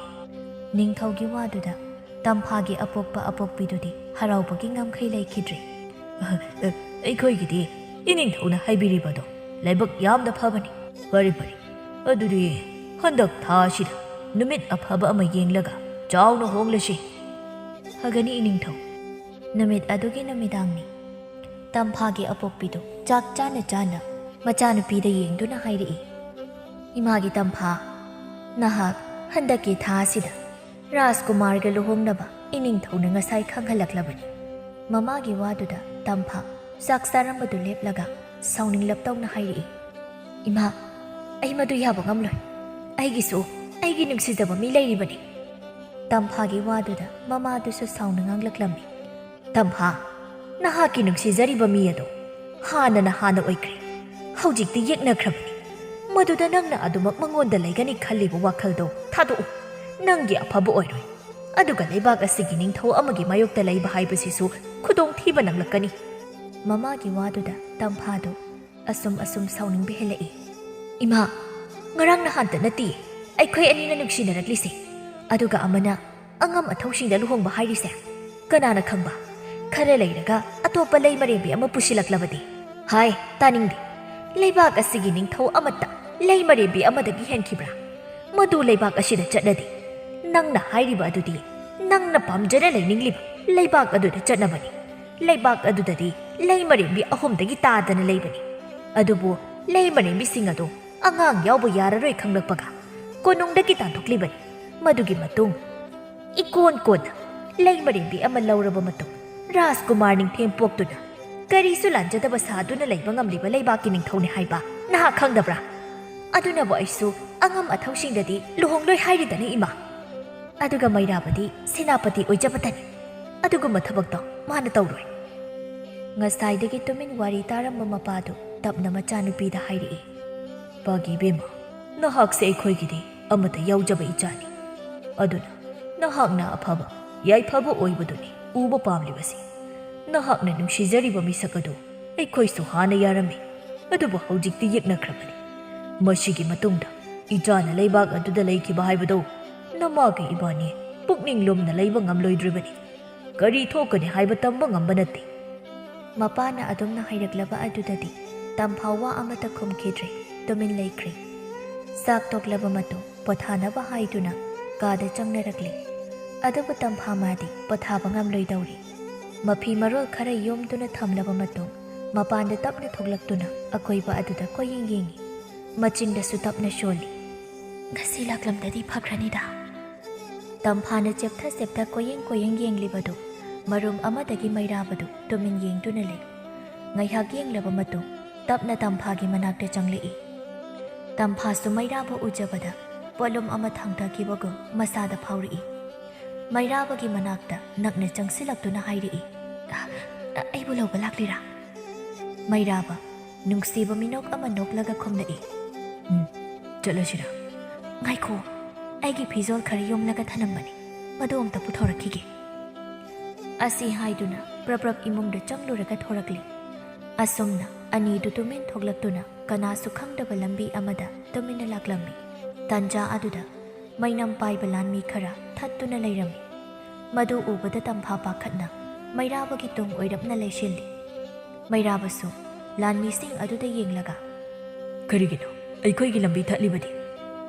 Speaker 1: ꯅꯤꯡꯊꯧꯒꯤ ꯋꯥꯗꯨꯗ ꯇꯝꯐꯥꯒꯤ ꯑꯄꯣꯛꯄ ꯑꯄꯣꯛꯄꯤꯗꯨꯗꯤ ꯍꯔꯥꯎꯕꯒꯤ ꯉꯝꯈꯩ ꯂꯩꯈꯤꯗ꯭ꯔꯤ꯫
Speaker 2: ꯑꯩꯈꯣꯏꯒꯤꯗꯤ ꯏꯅꯤꯡꯊꯧꯅ ꯍꯥꯏꯕꯤꯔꯤꯕꯗꯣ ꯂꯥꯏꯕꯛ ꯌꯥꯝꯅ ꯐꯕꯅꯤ꯫ ꯐꯔꯦ ꯑꯗꯨꯗꯤ ꯍꯟꯗꯛ ꯊꯥ ꯑꯁꯤꯗ ꯅꯨꯃꯤꯠ ꯑꯐꯕ ꯑꯃ ꯌꯦꯡꯂꯒ ꯆꯥꯎꯅ ꯍꯣꯡꯂꯁꯤ꯫
Speaker 1: ꯐꯒꯅꯤ ꯏꯅꯤꯡꯊꯧ꯫ ꯅꯨꯃꯤꯠ ꯑꯗꯨꯒꯤ ꯅꯨꯃꯤꯗꯥꯡꯅꯤ꯫ ꯇꯝꯐꯥꯒꯤ ꯑꯄꯣꯛꯄꯤꯗꯨ ꯆꯥꯛ ꯆꯥꯅ ꯃꯆꯥꯅꯨꯄꯤꯗ ꯌꯦꯡꯗꯨꯅ ꯍꯥꯏꯔꯛꯏ, ꯏꯃꯥꯒꯤ ꯇꯝꯐꯥ, ꯅꯍꯥꯛ ꯍꯟꯗꯛꯀꯤ ꯊꯥ ꯑꯁꯤꯗ ꯔꯥꯖꯀꯨꯃꯥꯔꯒ ꯂꯨꯍꯣꯡꯅꯕ ꯏꯅꯤꯡꯊꯧꯅ ꯉꯁꯥꯏ ꯈꯪꯍꯜꯂꯛꯂꯕꯅꯤ꯫ ꯃꯃꯥꯒꯤ ꯋꯥꯗꯨꯗ ꯇꯝꯐꯥ ꯆꯥꯛ ꯆꯥꯔꯝꯕꯗꯨ ꯂꯦꯞꯂꯒ ꯁꯥꯎꯅꯤꯡꯂꯞ ꯇꯧꯅ ꯍꯥꯏꯔꯛꯏ, ꯏꯃꯥ, ꯑꯩ ꯃꯗꯨ ꯌꯥꯕ ꯉꯝꯂꯣꯏ꯫ ꯑꯩꯒꯤꯁꯨ ꯑꯩꯒꯤ ꯅꯨꯡꯁꯤꯖꯕ ꯃꯤ ꯂꯩꯔꯤꯕꯅꯤ꯫ ꯇꯝꯐꯥꯒꯤ ꯋꯥꯗꯨꯗ ꯃꯃꯥꯗꯨꯁꯨ ꯁꯥꯎꯅ ꯉꯥꯡꯂꯛꯂꯝꯃꯤ, ꯇꯝꯐꯥ, ꯅꯍꯥꯛꯀꯤ ꯅꯨꯡꯁꯤꯖꯔꯤꯕ ꯃꯤ ꯑꯗꯣ ꯍꯥꯟꯅ ꯑꯣꯏꯈ꯭ꯔꯦ, ꯍꯧꯖꯤꯛꯇꯤ ꯌꯦꯛꯅꯈ꯭ꯔꯕꯅꯤ꯫ ꯃꯗꯨꯗ ꯅꯪꯅ ꯑꯗꯨꯃꯛ ꯃꯉꯣꯟꯗ ꯂꯩꯒꯅꯤ ꯈꯜꯂꯤꯕ ꯋꯥꯈꯜꯗꯣ ꯊꯥꯗꯣꯛꯎ, ꯅꯪꯒꯤ ꯑꯐꯕ ꯑꯣꯏꯔꯣꯏ꯫ ꯑꯗꯨꯒ ꯂꯩꯕꯥꯛ ꯑꯁꯤꯒꯤ ꯅꯤꯡꯊꯧ ꯑꯃꯒꯤ ꯃꯥꯌꯣꯛꯇ ꯂꯩꯕ ꯍꯥꯏꯕꯁꯤꯁꯨ ꯈꯨꯗꯣꯡꯊꯤꯕ ꯅꯪꯂꯛꯀꯅꯤ꯫ ꯃꯃꯥꯒꯤ ꯋꯥꯗꯨꯗ ꯇꯝꯐꯥꯗꯨ ꯑꯁꯨꯝ ꯁꯥꯎꯅꯤꯡꯕ ꯍꯦꯜꯂꯛꯏ꯫ ꯏꯃꯥ, ꯉꯔꯥꯡ ꯅꯍꯥꯟꯇ ꯅꯠꯇꯤꯌꯦ ꯑꯩꯈꯣꯏ ꯑꯅꯤꯅ ꯅꯨꯡꯁꯤꯅꯔꯛꯂꯤꯁꯦ, ꯑꯗꯨꯒ ꯑꯃꯅ ꯑꯉꯝ ꯑꯊꯧꯁꯤꯡꯗ ꯂꯨꯍꯣꯡꯕ ꯍꯥꯏꯔꯤꯁꯦ꯫ ꯀꯅꯥꯅ ꯈꯪꯕ, ꯈꯔ ꯂꯩꯔꯒ ꯑꯇꯣꯞꯄ ꯂꯩꯃꯔꯦꯝꯕꯤ ꯑꯃ ꯄꯨꯁꯤꯜꯂꯛꯂꯕꯗꯤ? ꯍꯥꯏ, ꯇꯥꯅꯤꯡꯗꯦ꯫ ꯂꯩꯕꯥꯛ ꯑꯁꯤꯒꯤ ꯅꯤꯡꯊꯧ ꯑꯃꯠꯇ ꯂꯩꯃꯔꯦꯝꯕꯤ ꯑꯃꯗꯒꯤ ꯍꯦꯟꯈꯤꯕ꯭ꯔꯥ? ꯃꯗꯨ ꯂꯩꯕꯥꯛ ꯑꯁꯤꯗ ꯆꯠꯂꯗꯤ ꯅꯪꯅ ꯍꯥꯏꯔꯤꯕ ꯑꯗꯨꯗꯤ ꯅꯪꯅ ꯄꯥꯝꯖꯅ ꯂꯩꯅꯤꯡꯂꯤꯕ ꯂꯩꯕꯥꯛ ꯑꯗꯨꯗ ꯆꯠꯅꯕꯅꯤ꯫ ꯂꯩꯕꯥꯛ ꯑꯗꯨꯗꯗꯤ ꯂꯩꯃꯔꯦꯝꯕꯤ 3 ꯇꯥꯗꯅ ꯂꯩꯕꯅꯤ꯫ ꯑꯗꯨꯕꯨ ꯂꯩꯃꯔꯦꯝꯕꯤꯁꯤꯡ ꯑꯗꯣ ꯑꯉꯥꯡ ꯌꯥꯎꯕ ꯌꯥꯔꯔꯣꯏ ꯈꯪꯂꯛꯄꯒ ꯀꯣꯅꯨꯡꯗꯒꯤ ꯇꯥꯟꯊꯣꯛꯂꯤꯕꯅꯤ꯫ ꯃꯗꯨꯒꯤ ꯃꯇꯨꯡ ꯏꯀꯣꯟ ꯀꯣꯟꯅ ꯂꯩꯃꯔꯦꯝꯕꯤ ꯑꯃ ꯂꯧꯔꯕ ꯃꯇꯨꯡ ꯔꯥꯖꯀꯨꯃꯥꯔ ꯅꯤꯡꯊꯦꯝ ꯄꯣꯛꯇꯨꯅ ꯀꯔꯤꯁꯨ ꯂꯥꯟꯖꯗꯕ ꯁꯥꯗꯨꯅ ꯂꯩꯕ ꯉꯝꯂꯤꯕ ꯂꯩꯕꯥꯛꯀꯤ ꯅꯤꯡꯊꯧꯅꯤ ꯍꯥꯏꯕ ꯅꯍꯥꯛ ꯈꯪꯗꯕ꯭ꯔꯥ? ꯑꯗꯨꯅꯕꯨ ꯑꯩꯁꯨ ꯑꯉꯝ ꯑꯊꯧꯁꯤꯡꯗꯗꯤ ꯂꯨꯍꯣꯡꯂꯣꯏ ꯍꯥꯏꯔꯤꯗꯅꯤ ꯏꯃꯥ꯫ ꯑꯗꯨꯒ ꯃꯩꯔꯥꯕꯗꯤ ꯁꯦꯅꯥꯄꯇꯤ ꯑꯣꯏꯖꯕꯇꯅꯤ꯫ ꯑꯗꯨꯒꯨꯝꯕ ꯊꯕꯛꯇꯣ ꯃꯥꯅ ꯇꯧꯔꯣꯏ꯫ ꯉꯁꯥꯏꯗꯒꯤ ꯇꯨꯃꯤꯟ ꯋꯥꯔꯤ ꯇꯥꯔꯝꯕ ꯃꯄꯥꯗꯨ ꯇꯞꯅ ꯃꯆꯥꯅꯨꯄꯤꯗ ꯍꯥꯏꯔꯛꯏ,
Speaker 2: ꯄꯥꯒꯤ ꯏꯕꯦꯝꯃ, ꯅꯍꯥꯛꯁꯦ ꯑꯩꯈꯣꯏꯒꯤꯗꯤ ꯑꯃꯠꯇ ꯌꯥꯎꯖꯕ ꯏꯆꯥꯅꯤ꯫ ꯑꯗꯨꯅ ꯅꯍꯥꯛꯅ ꯑꯐꯕ ꯌꯥꯏꯐꯕ ꯑꯣꯏꯕꯗꯨꯅꯤ ꯎꯕ ꯄꯥꯝꯂꯤꯕꯁꯤ꯫ ꯅꯍꯥꯛꯅ ꯅꯨꯡꯁꯤꯖꯔꯤꯕ ꯃꯤꯁꯛ ꯑꯗꯨ ꯑꯩꯈꯣꯏꯁꯨ ꯍꯥꯟꯅ ꯌꯥꯔꯝꯃꯤ, ꯑꯗꯨꯕꯨ ꯍꯧꯖꯤꯛꯇꯤ ꯌꯦꯛꯅꯈ꯭ꯔꯕꯅꯤ꯫ ꯃꯁꯤꯒꯤ ꯃꯇꯨꯡꯗ ꯏꯆꯥꯅ ꯂꯩꯕꯥꯛ ꯑꯗꯨꯗ ꯂꯩꯈꯤꯕ ꯍꯥꯏꯕꯗꯣ ꯅꯃꯥꯒ ꯏꯕꯥꯅꯤ ꯄꯨꯛꯅꯤꯡ ꯂꯨꯝꯅ ꯂꯩꯕ ꯉꯝꯂꯣꯏꯗ꯭ꯔꯤꯕꯅꯤ꯫ ꯀꯔꯤ ꯊꯣꯛꯀꯅꯤ ꯍꯥꯏꯕ ꯇꯝꯕ ꯉꯝꯕ ꯅꯠꯇꯦ꯫
Speaker 1: ꯃꯄꯥꯅ ꯑꯗꯨꯝꯅ ꯍꯥꯏꯔꯛꯂꯕ ꯑꯗꯨꯗꯗꯤ ꯇꯝꯐꯥ ꯋꯥ ꯑꯃꯠꯇ ꯈꯨꯝꯈꯤꯗ꯭ꯔꯦ, ꯇꯨꯃꯤꯟ ꯂꯩꯈ꯭ꯔꯦ꯫ ꯆꯥꯛ ꯇꯣꯛꯂꯕ ꯃꯇꯨꯡ ꯄꯣꯊꯥꯅꯕ ꯍꯥꯏꯗꯨꯅ ꯀꯥꯗ ꯆꯪꯅꯔꯛꯂꯤ꯫ ꯑꯗꯨꯕꯨ ꯇꯝꯐꯥ ꯃꯥꯗꯤ ꯄꯣꯊꯥꯕ ꯉꯝꯂꯣꯏꯗꯧꯔꯤ꯫ ꯃꯐꯤ ꯃꯔꯣꯜ ꯈꯔ ꯌꯣꯝꯗꯨꯅ ꯊꯝꯂꯕ ꯃꯇꯨꯡ ꯃꯄꯥꯟꯗ ꯇꯞꯅ ꯊꯣꯛꯂꯛꯇꯨꯅ ꯑꯀꯣꯏꯕ ꯑꯗꯨꯗ ꯀꯣꯏꯌꯦꯡ ꯌꯦꯡꯉꯤ꯫ ꯃꯆꯤꯟꯗꯁꯨ ꯇꯞꯅ ꯁꯣꯜꯂꯤ, ꯉꯁꯤ ꯂꯥꯛꯂꯝꯗꯗꯤ ꯐꯈ꯭ꯔꯅꯤꯗ꯫ ꯇꯝꯐꯥꯅ ꯆꯦꯞꯊ ꯀꯣꯏꯌꯦꯡ ꯌꯦꯡꯂꯤꯕꯗꯨ ꯃꯔꯨꯝ ꯑꯃꯗꯒꯤ ꯃꯩꯔꯥꯕꯗꯨ ꯇꯨꯃꯤꯟ ꯌꯦꯡꯗꯨꯅ ꯂꯩ꯫ ꯉꯥꯏꯍꯥꯛ ꯌꯦꯡꯂꯕ ꯃꯇꯨꯡ ꯇꯞꯅ ꯇꯝꯐꯥꯒꯤ ꯃꯅꯥꯛꯇ ꯆꯪꯂꯛꯏ꯫ ꯇꯝꯐꯥꯁꯨ ꯃꯩꯔꯥꯕ ꯎꯖꯕꯗ ꯄꯣꯠꯂꯨꯝ ꯑꯃ ꯊꯥꯡꯊꯈꯤꯕꯒꯨꯝ ꯃꯁꯥꯗ ꯐꯥꯎꯔꯛꯏ꯫ ꯃꯩꯔꯥꯕꯒꯤ ꯃꯅꯥꯛꯇ ꯅꯛꯅ ꯆꯪꯁꯤꯜꯂꯛꯇꯨꯅ ꯍꯥꯏꯔꯛꯏ, ꯑꯩꯕꯨ ꯂꯧꯕ ꯂꯥꯛꯂꯤꯔꯥ? ꯃꯩꯔꯥꯕ ꯅꯨꯡꯁꯤꯕ ꯃꯤꯅꯣꯛ ꯑꯃ ꯅꯣꯛꯂꯒ ꯈꯨꯝꯂꯛꯏ,
Speaker 2: ꯆꯠꯂꯁꯤꯔꯥ?
Speaker 1: ꯉꯥꯏꯈꯣ, ꯑꯩꯒꯤ ꯐꯤꯖꯣꯜ ꯈꯔ ꯌꯣꯝꯂꯒ ꯊꯅꯝꯕꯅꯤ, ꯃꯗꯨ ꯑꯝꯇ ꯄꯨꯊꯣꯔꯛꯈꯤꯒꯦ꯫ ꯑꯁꯤ ꯍꯥꯏꯗꯨꯅ ꯄ꯭ꯔꯞ ꯏꯃꯨꯡꯗ ꯆꯪꯂꯨꯔꯒ ꯊꯣꯔꯛꯂꯤ꯫ ꯑꯁꯨꯝꯅ ꯑꯅꯤꯗꯨ ꯇꯨꯃꯤꯟ ꯊꯣꯛꯂꯛꯇꯨꯅ ꯀꯅꯥꯁꯨ ꯈꯪꯗꯕ ꯂꯝꯕꯤ ꯑꯃꯗ ꯇꯨꯃꯤꯟꯅ ꯂꯥꯛꯂꯝꯃꯤ꯫ ꯇꯥꯟꯖꯥ ꯑꯗꯨꯗ ꯃꯩꯅꯝ ꯄꯥꯏꯕ ꯂꯥꯟꯃꯤ ꯈꯔ ꯊꯠꯇꯨꯅ ꯂꯩꯔꯝꯃꯤ꯫ ꯃꯗꯨ ꯎꯕꯗ ꯇꯝꯐꯥ ꯄꯥꯈꯠꯅ ꯃꯩꯔꯥꯕꯒꯤ ꯇꯨꯡ ꯑꯣꯏꯔꯞꯅ ꯂꯩꯁꯤꯜꯂꯤ꯫ ꯃꯩꯔꯥꯕꯁꯨ ꯂꯥꯟꯃꯤꯁꯤꯡ ꯑꯗꯨꯗ ꯌꯦꯡꯂꯒ
Speaker 2: ꯀꯔꯤꯒꯤꯅꯣ ꯑꯩꯈꯣꯏꯒꯤ ꯂꯝꯕꯤ ꯊꯠꯂꯤꯕꯗꯤ?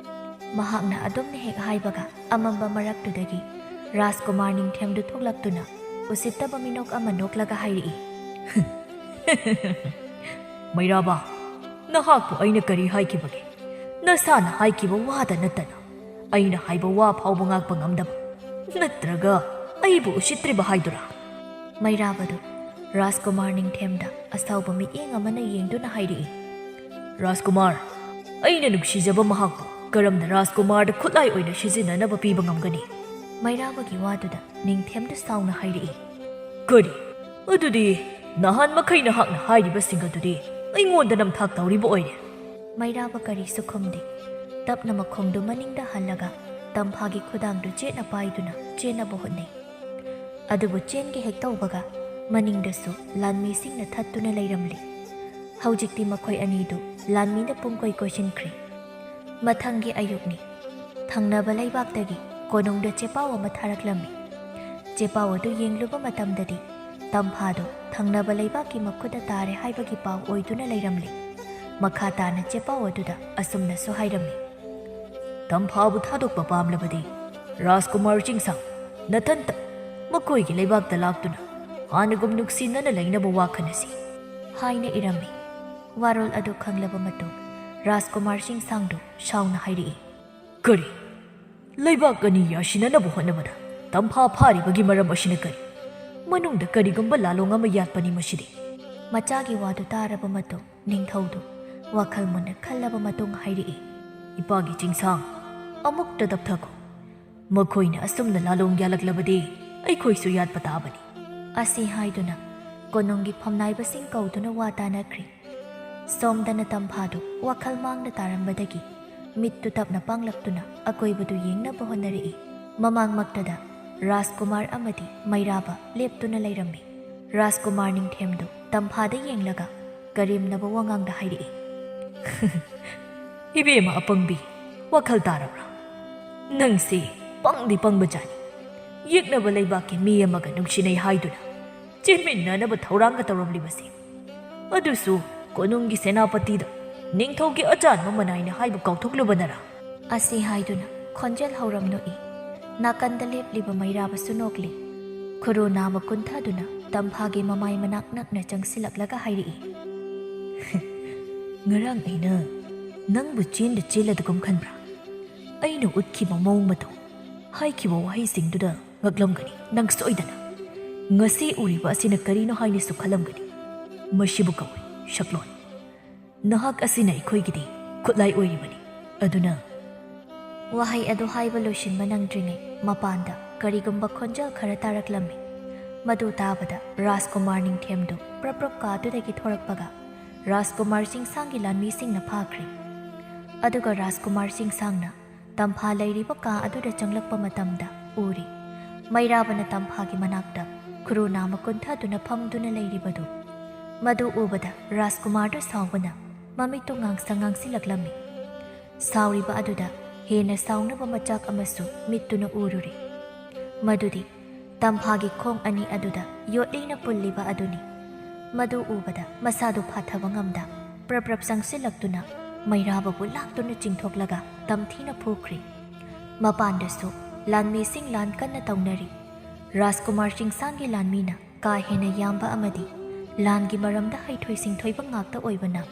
Speaker 1: ꯃꯍꯥꯛꯅ ꯑꯗꯨꯝꯅ ꯍꯦꯛ ꯍꯥꯏꯕꯒ ꯑꯃꯝꯕ ꯃꯔꯛꯇꯨꯗꯒꯤ ꯔꯥꯖꯀꯨꯃꯥꯔ ꯅꯤꯡꯊꯦꯝꯗꯨ ꯊꯣꯛꯂꯛꯇꯨꯅ ꯎꯁꯤꯠꯇꯕ ꯃꯤꯅꯣꯛ ꯑꯃ ꯅꯣꯛꯂꯒ ꯍꯥꯏꯔꯛꯏ,
Speaker 2: ꯃꯩꯔꯥꯕ, ꯅꯍꯥꯛꯄꯨ ꯑꯩꯅ ꯀꯔꯤ ꯍꯥꯏꯈꯤꯕꯒꯦ? ꯅꯁꯥꯅ ꯍꯥꯏꯈꯤꯕ ꯋꯥꯗ ꯅꯠꯇꯅ ꯑꯩꯅ ꯍꯥꯏꯕ ꯋꯥ ꯐꯥꯎꯕ ꯉꯥꯛꯄ ꯉꯝꯗꯕ, ꯅꯠꯇ꯭ꯔꯒ ꯑꯩꯕꯨ ꯎꯁꯤꯠꯇ꯭ꯔꯤꯕ ꯍꯥꯏꯗꯨꯔꯥ?
Speaker 1: ꯃꯩꯔꯥꯕꯗꯨ ꯔꯥꯖꯀꯨꯃꯥꯔ ꯅꯤꯡꯊꯦꯝꯗ ꯑꯁꯥꯎꯕ ꯃꯤꯠꯌꯦꯡ ꯑꯃꯅ ꯌꯦꯡꯗꯨꯅ ꯍꯥꯏꯔꯛꯏ,
Speaker 2: ꯔꯥꯖꯀꯨꯃꯥꯔ, ꯑꯩꯅ ꯅꯨꯡꯁꯤꯖꯕ ꯃꯍꯥꯛꯄꯨ ꯀꯔꯝꯅ ꯔꯥꯖꯀꯨꯃꯥꯔꯗ ꯈꯨꯠꯂꯥꯏ ꯑꯣꯏꯅ ꯁꯤꯖꯤꯟꯅꯅꯕ ꯄꯤꯕ ꯉꯝꯒꯅꯤ?
Speaker 1: ꯃꯩꯔꯥꯕꯒꯤ ꯋꯥꯗꯨꯗ ꯅꯤꯡꯊꯦꯝꯗꯨ ꯁꯥꯎꯅ ꯍꯥꯏꯔꯛꯏ,
Speaker 2: ꯀꯔꯤ? ꯑꯗꯨꯗꯤ ꯅꯍꯥꯟ ꯃꯈꯩ ꯅꯍꯥꯛꯅ ꯍꯥꯏꯔꯤꯕꯁꯤꯡ ꯑꯗꯨꯗꯤ ꯑꯩꯉꯣꯟꯗ ꯅꯝꯊꯥꯛ ꯇꯧꯔꯤꯕ ꯑꯣꯏꯔꯦ꯫
Speaker 1: ꯃꯩꯔꯥꯕ ꯀꯔꯤꯁꯨ ꯈꯨꯝꯗꯦ꯫ ꯇꯞꯅ ꯃꯈꯣꯡꯗꯨ ꯃꯅꯤꯡꯗ ꯍꯜꯂꯒ ꯇꯝꯐꯥꯒꯤ ꯈꯨꯗꯥꯡꯗꯨ ꯆꯦꯠꯅ ꯄꯥꯏꯗꯨꯅ ꯆꯦꯟꯅꯕ ꯍꯣꯠꯅꯩ꯫ ꯑꯗꯨꯕꯨ ꯆꯦꯟꯒꯦ ꯍꯦꯛ ꯇꯧꯕꯒ ꯃꯅꯤꯡꯗꯁꯨ ꯂꯥꯟꯃꯤꯁꯤꯡꯅ ꯊꯠꯇꯨꯅ ꯂꯩꯔꯝꯂꯤ꯫ ꯍꯧꯖꯤꯛꯇꯤ ꯃꯈꯣꯏ ꯑꯅꯤꯗꯨ ꯂꯥꯟꯃꯤꯅ ꯄꯨꯡꯀꯣꯏ ꯀꯣꯏꯁꯤꯟꯈ꯭ꯔꯦ꯫ ꯃꯊꯪꯒꯤ ꯑꯌꯨꯛꯅꯤ꯫ ꯊꯪꯅꯕ ꯂꯩꯕꯥꯛꯇꯒꯤ ꯀꯣꯅꯨꯡꯗ ꯆꯦꯄꯥꯎ ꯑꯃ ꯊꯥꯔꯛꯂꯝꯃꯤ꯫ ꯆꯦꯄꯥꯎ ꯑꯗꯨ ꯌꯦꯡꯂꯨꯕ ꯃꯇꯝꯗꯗꯤ ꯇꯝꯐꯥꯗꯨ ꯊꯪꯅꯕ ꯂꯩꯕꯥꯛꯀꯤ ꯃꯈꯨꯠꯇ ꯇꯥꯔꯦ ꯍꯥꯏꯕꯒꯤ ꯄꯥꯎ ꯑꯣꯏꯗꯨꯅ ꯂꯩꯔꯝꯂꯤ꯫ ꯃꯈꯥ ꯇꯥꯅ ꯆꯦꯄꯥꯎ ꯑꯗꯨꯗ ꯑꯁꯨꯝꯅꯁꯨ ꯍꯥꯏꯔꯝꯃꯤ,
Speaker 2: ꯇꯝꯐꯥꯕꯨ ꯊꯥꯗꯣꯛꯄ ꯄꯥꯝꯂꯕꯗꯤ ꯔꯥꯖꯀꯨꯃꯥꯔ ꯆꯤꯡꯁꯥꯡ ꯅꯊꯟꯇ ꯃꯈꯣꯏꯒꯤ ꯂꯩꯕꯥꯛꯇ ꯂꯥꯛꯇꯨꯅ ꯍꯥꯟꯅꯒꯨꯝ ꯅꯨꯡꯁꯤꯅꯅ ꯂꯩꯅꯕ ꯋꯥꯈꯟꯅꯁꯤ
Speaker 1: ꯍꯥꯏꯅ ꯏꯔꯝꯃꯤ꯫ ꯋꯥꯔꯣꯜ ꯑꯗꯨ ꯈꯪꯂꯕ ꯃꯇꯨꯡ ꯔꯥꯖꯀꯨꯃꯥꯔ ꯆꯤꯡꯁꯥꯡꯗꯨ ꯁꯥꯎꯅ ꯍꯥꯏꯔꯛꯏ,
Speaker 2: ꯀꯔꯤ? ꯂꯩꯕꯥꯛ ꯑꯅꯤ ꯌꯥꯁꯤꯟꯅꯅꯕ ꯍꯣꯠꯅꯕꯗ ꯇꯝꯐꯥ ꯐꯥꯔꯤꯕꯒꯤ ꯃꯔꯝ ꯑꯁꯤꯅ ꯀꯔꯤ? ꯃꯅꯨꯡꯗ ꯀꯔꯤꯒꯨꯝꯕ ꯂꯥꯂꯣꯡ ꯑꯃ ꯌꯥꯠꯄꯅꯤ ꯃꯁꯤꯗꯤ꯫
Speaker 1: ꯃꯆꯥꯒꯤ ꯋꯥꯗꯨ ꯇꯥꯔꯕ ꯃꯇꯨꯡ ꯅꯤꯡꯊꯧꯗꯨ ꯋꯥꯈꯜ ꯃꯨꯟꯅ ꯈꯜꯂꯕ ꯃꯇꯨꯡ ꯍꯥꯏꯔꯛꯏ,
Speaker 2: ꯏꯄꯥꯒꯤ ꯆꯤꯡꯁꯥꯡ, ꯑꯃꯨꯛꯇ ꯇꯞꯊꯈꯣ꯫ ꯃꯈꯣꯏꯅ ꯑꯁꯨꯝꯅ ꯂꯥꯂꯣꯡ ꯌꯥꯜꯂꯛꯂꯕꯗꯤ ꯑꯩꯈꯣꯏꯁꯨ ꯌꯥꯠꯄ ꯇꯥꯕꯅꯤ꯫
Speaker 1: ꯑꯁꯤ ꯍꯥꯏꯗꯨꯅ ꯀꯣꯅꯨꯡꯒꯤ ꯐꯝꯅꯥꯏꯕꯁꯤꯡ ꯀꯧꯗꯨꯅ ꯋꯥ ꯇꯥꯅꯈ꯭ꯔꯤ꯫ ꯁꯣꯝꯗꯅ ꯇꯝꯐꯥꯗꯨ ꯋꯥꯈꯜ ꯃꯥꯡꯅ ꯇꯥꯔꯝꯕꯗꯒꯤ ꯃꯤꯠꯇꯨ ꯇꯞꯅ ꯄꯥꯡꯂꯛꯇꯨꯅ ꯑꯀꯣꯏꯕꯗꯨ ꯌꯦꯡꯅꯕ ꯍꯣꯠꯅꯔꯛꯏ꯫ ꯃꯃꯥꯡꯃꯛꯇꯗ ꯔꯥꯖꯀꯨꯃꯥꯔ ꯑꯃꯗꯤ ꯃꯩꯔꯥꯕ ꯂꯦꯞꯇꯨꯅ ꯂꯩꯔꯝꯃꯤ꯫ ꯔꯥꯖꯀꯨꯃꯥꯔ ꯅꯤꯡꯊꯦꯝꯗꯨ ꯇꯝꯐꯥꯗ ꯌꯦꯡꯂꯒ ꯀꯔꯦꯝꯅꯕ ꯋꯥꯉꯥꯡꯗ ꯍꯥꯏꯔꯛꯏ,
Speaker 2: ꯏꯕꯦꯝꯃ ꯑꯄꯪꯕꯤ, ꯋꯥꯈꯜ ꯇꯥꯔꯕ꯭ꯔꯥ? ꯅꯪꯁꯤ ꯄꯪꯗꯤ ꯄꯪꯕꯖꯥꯠꯅꯤ꯫ ꯌꯦꯛꯅꯕ ꯂꯩꯕꯥꯛꯀꯤ ꯃꯤ ꯑꯃꯒ ꯅꯨꯡꯁꯤꯅꯩ ꯍꯥꯏꯗꯨꯅ ꯆꯦꯟꯃꯤꯟꯅꯅꯕ ꯊꯧꯔꯥꯡꯒ ꯇꯧꯔꯝꯂꯤꯕꯁꯤ, ꯑꯗꯨꯁꯨ ꯀꯣꯅꯨꯡꯒꯤ ꯁꯦꯅꯥꯄꯇꯤꯗ ꯅꯤꯡꯊꯧꯒꯤ ꯑꯆꯥꯟꯕ ꯃꯅꯥꯏꯅ ꯍꯥꯏꯕ ꯀꯥꯎꯊꯣꯛꯂꯨꯕꯅꯔꯥ?
Speaker 1: ꯑꯁꯤ ꯍꯥꯏꯗꯨꯅ ꯈꯣꯟꯖꯦꯜ ꯍꯧꯔꯝ ꯅꯣꯛꯏ꯫ ꯅꯥꯀꯟꯗ ꯂꯦꯞꯂꯤꯕ ꯃꯩꯔꯥꯕꯁꯨ ꯅꯣꯛꯂꯤ꯫ ꯈꯨꯔꯨ ꯅꯥꯃ ꯀꯨꯟꯊꯗꯨꯅ ꯇꯝꯐꯥꯒꯤ ꯃꯃꯥꯏ ꯃꯅꯥꯛ ꯅꯛꯅ ꯆꯪꯁꯤꯜꯂꯛꯂꯒ ꯍꯥꯏꯔꯛꯏ,
Speaker 2: ꯉꯔꯥꯡ ꯑꯩꯅ ꯅꯪꯕꯨ ꯆꯦꯟꯗ ꯆꯦꯜꯂꯗꯒꯨꯝ ꯈꯟꯕ꯭ꯔꯥ? ꯑꯩꯅ ꯎꯠꯈꯤꯕ ꯃꯑꯣꯡ ꯃꯇꯧ, ꯍꯥꯏꯈꯤꯕ ꯋꯥꯍꯩꯁꯤꯡꯗꯨꯗ ꯉꯛꯂꯝꯒꯅꯤ ꯅꯪ ꯁꯣꯏꯗꯅ꯫ ꯉꯁꯤ ꯎꯔꯤꯕ ꯑꯁꯤꯅ ꯀꯔꯤꯅꯣ ꯍꯥꯏꯅꯁꯨ ꯈꯜꯂꯝꯒꯅꯤ꯫ ꯃꯁꯤꯕꯨ ꯀꯧꯏ ꯁꯛꯂꯣꯟ꯫ ꯅꯍꯥꯛ ꯑꯁꯤꯅ ꯑꯩꯈꯣꯏꯒꯤꯗꯤ ꯈꯨꯠꯂꯥꯏ ꯑꯣꯏꯔꯤꯕꯅꯤ꯫ ꯑꯗꯨꯅ
Speaker 1: ꯋꯥꯍꯩ ꯑꯗꯨ ꯍꯥꯏꯕ ꯂꯣꯏꯁꯤꯟꯕ ꯅꯪꯗ꯭ꯔꯤꯉꯩ ꯃꯄꯥꯟꯗ ꯀꯔꯤꯒꯨꯝꯕ ꯈꯣꯟꯖꯦꯜ ꯈꯔ ꯇꯥꯔꯛꯂꯝꯃꯤ꯫ ꯃꯗꯨ ꯇꯥꯕꯗ ꯔꯥꯖꯀꯨꯃꯥꯔ ꯅꯤꯡꯊꯦꯝꯗꯨ ꯄ꯭ꯔꯞ ꯄ꯭ꯔꯞ ꯀꯥꯗꯨꯗꯒꯤ ꯊꯣꯔꯛꯄꯒ ꯔꯥꯖꯀꯨꯃꯥꯔ ꯆꯤꯡꯁꯥꯡꯒꯤ ꯂꯥꯟꯃꯤꯁꯤꯡꯅ ꯐꯥꯈ꯭ꯔꯤ꯫ ꯑꯗꯨꯒ ꯔꯥꯖꯀꯨꯃꯥꯔ ꯆꯤꯡꯁꯥꯡꯅ ꯇꯝꯐꯥ ꯂꯩꯔꯤꯕ ꯀꯥ ꯑꯗꯨꯗ ꯆꯪꯂꯛꯄ ꯃꯇꯝꯗ ꯎꯔꯤ ꯃꯩꯔꯥꯕꯅ ꯇꯝꯐꯥꯒꯤ ꯃꯅꯥꯛꯇ ꯈꯨꯔꯨ ꯅꯥꯃ ꯀꯨꯟꯊꯗꯨꯅ ꯐꯝꯗꯨꯅ ꯂꯩꯔꯤꯕꯗꯨ꯫ ꯃꯗꯨ ꯎꯕꯗ ꯔꯥꯖꯀꯨꯃꯥꯔꯗꯨ ꯁꯥꯎꯕꯅ ꯃꯃꯤꯠꯇꯨ ꯉꯥꯡꯁꯤꯜꯂꯛꯂꯝꯃꯤ꯫ ꯁꯥꯎꯔꯤꯕ ꯑꯗꯨꯗ ꯍꯦꯟꯅ ꯁꯥꯎꯅꯕ ꯃꯆꯥꯛ ꯑꯃꯁꯨ ꯃꯤꯠꯇꯨꯅ ꯎꯔꯨꯔꯤ꯫ ꯃꯗꯨꯗꯤ ꯇꯝꯐꯥꯒꯤ ꯈꯣꯡ ꯑꯅꯤ ꯑꯗꯨꯗ ꯌꯣꯠꯂꯤꯅ ꯄꯨꯜꯂꯤꯕ ꯑꯗꯨꯅꯤ꯫ ꯃꯗꯨ ꯎꯕꯗ ꯃꯁꯥꯗꯨ ꯐꯥꯊꯕ ꯉꯝꯗ ꯄ꯭ꯔꯞ ꯄ꯭ꯔꯞ ꯆꯪꯁꯤꯜꯂꯛꯇꯨꯅ ꯃꯩꯔꯥꯕꯕꯨ ꯂꯥꯛꯇꯨꯅ ꯆꯤꯡꯊꯣꯛꯂꯒ ꯇꯝꯊꯤꯅ ꯐꯨꯈ꯭ꯔꯤ꯫ ꯃꯄꯥꯟꯗꯁꯨ ꯂꯥꯟꯃꯤꯁꯤꯡ ꯂꯥꯟ ꯀꯟꯅ ꯇꯧꯅꯔꯤ꯫ ꯔꯥꯖꯀꯨꯃꯥꯔ ꯆꯤꯡꯁꯥꯡꯒꯤ ꯂꯥꯟꯃꯤꯅ ꯀꯥ ꯍꯦꯟꯅ ꯌꯥꯝꯕ ꯑꯃꯗꯤ ꯂꯥꯟꯒꯤ ꯃꯔꯝꯗ ꯍꯩꯊꯣꯏ ꯁꯤꯡꯊꯣꯏꯕ ꯉꯥꯛꯇ ꯑꯣꯏꯕꯅ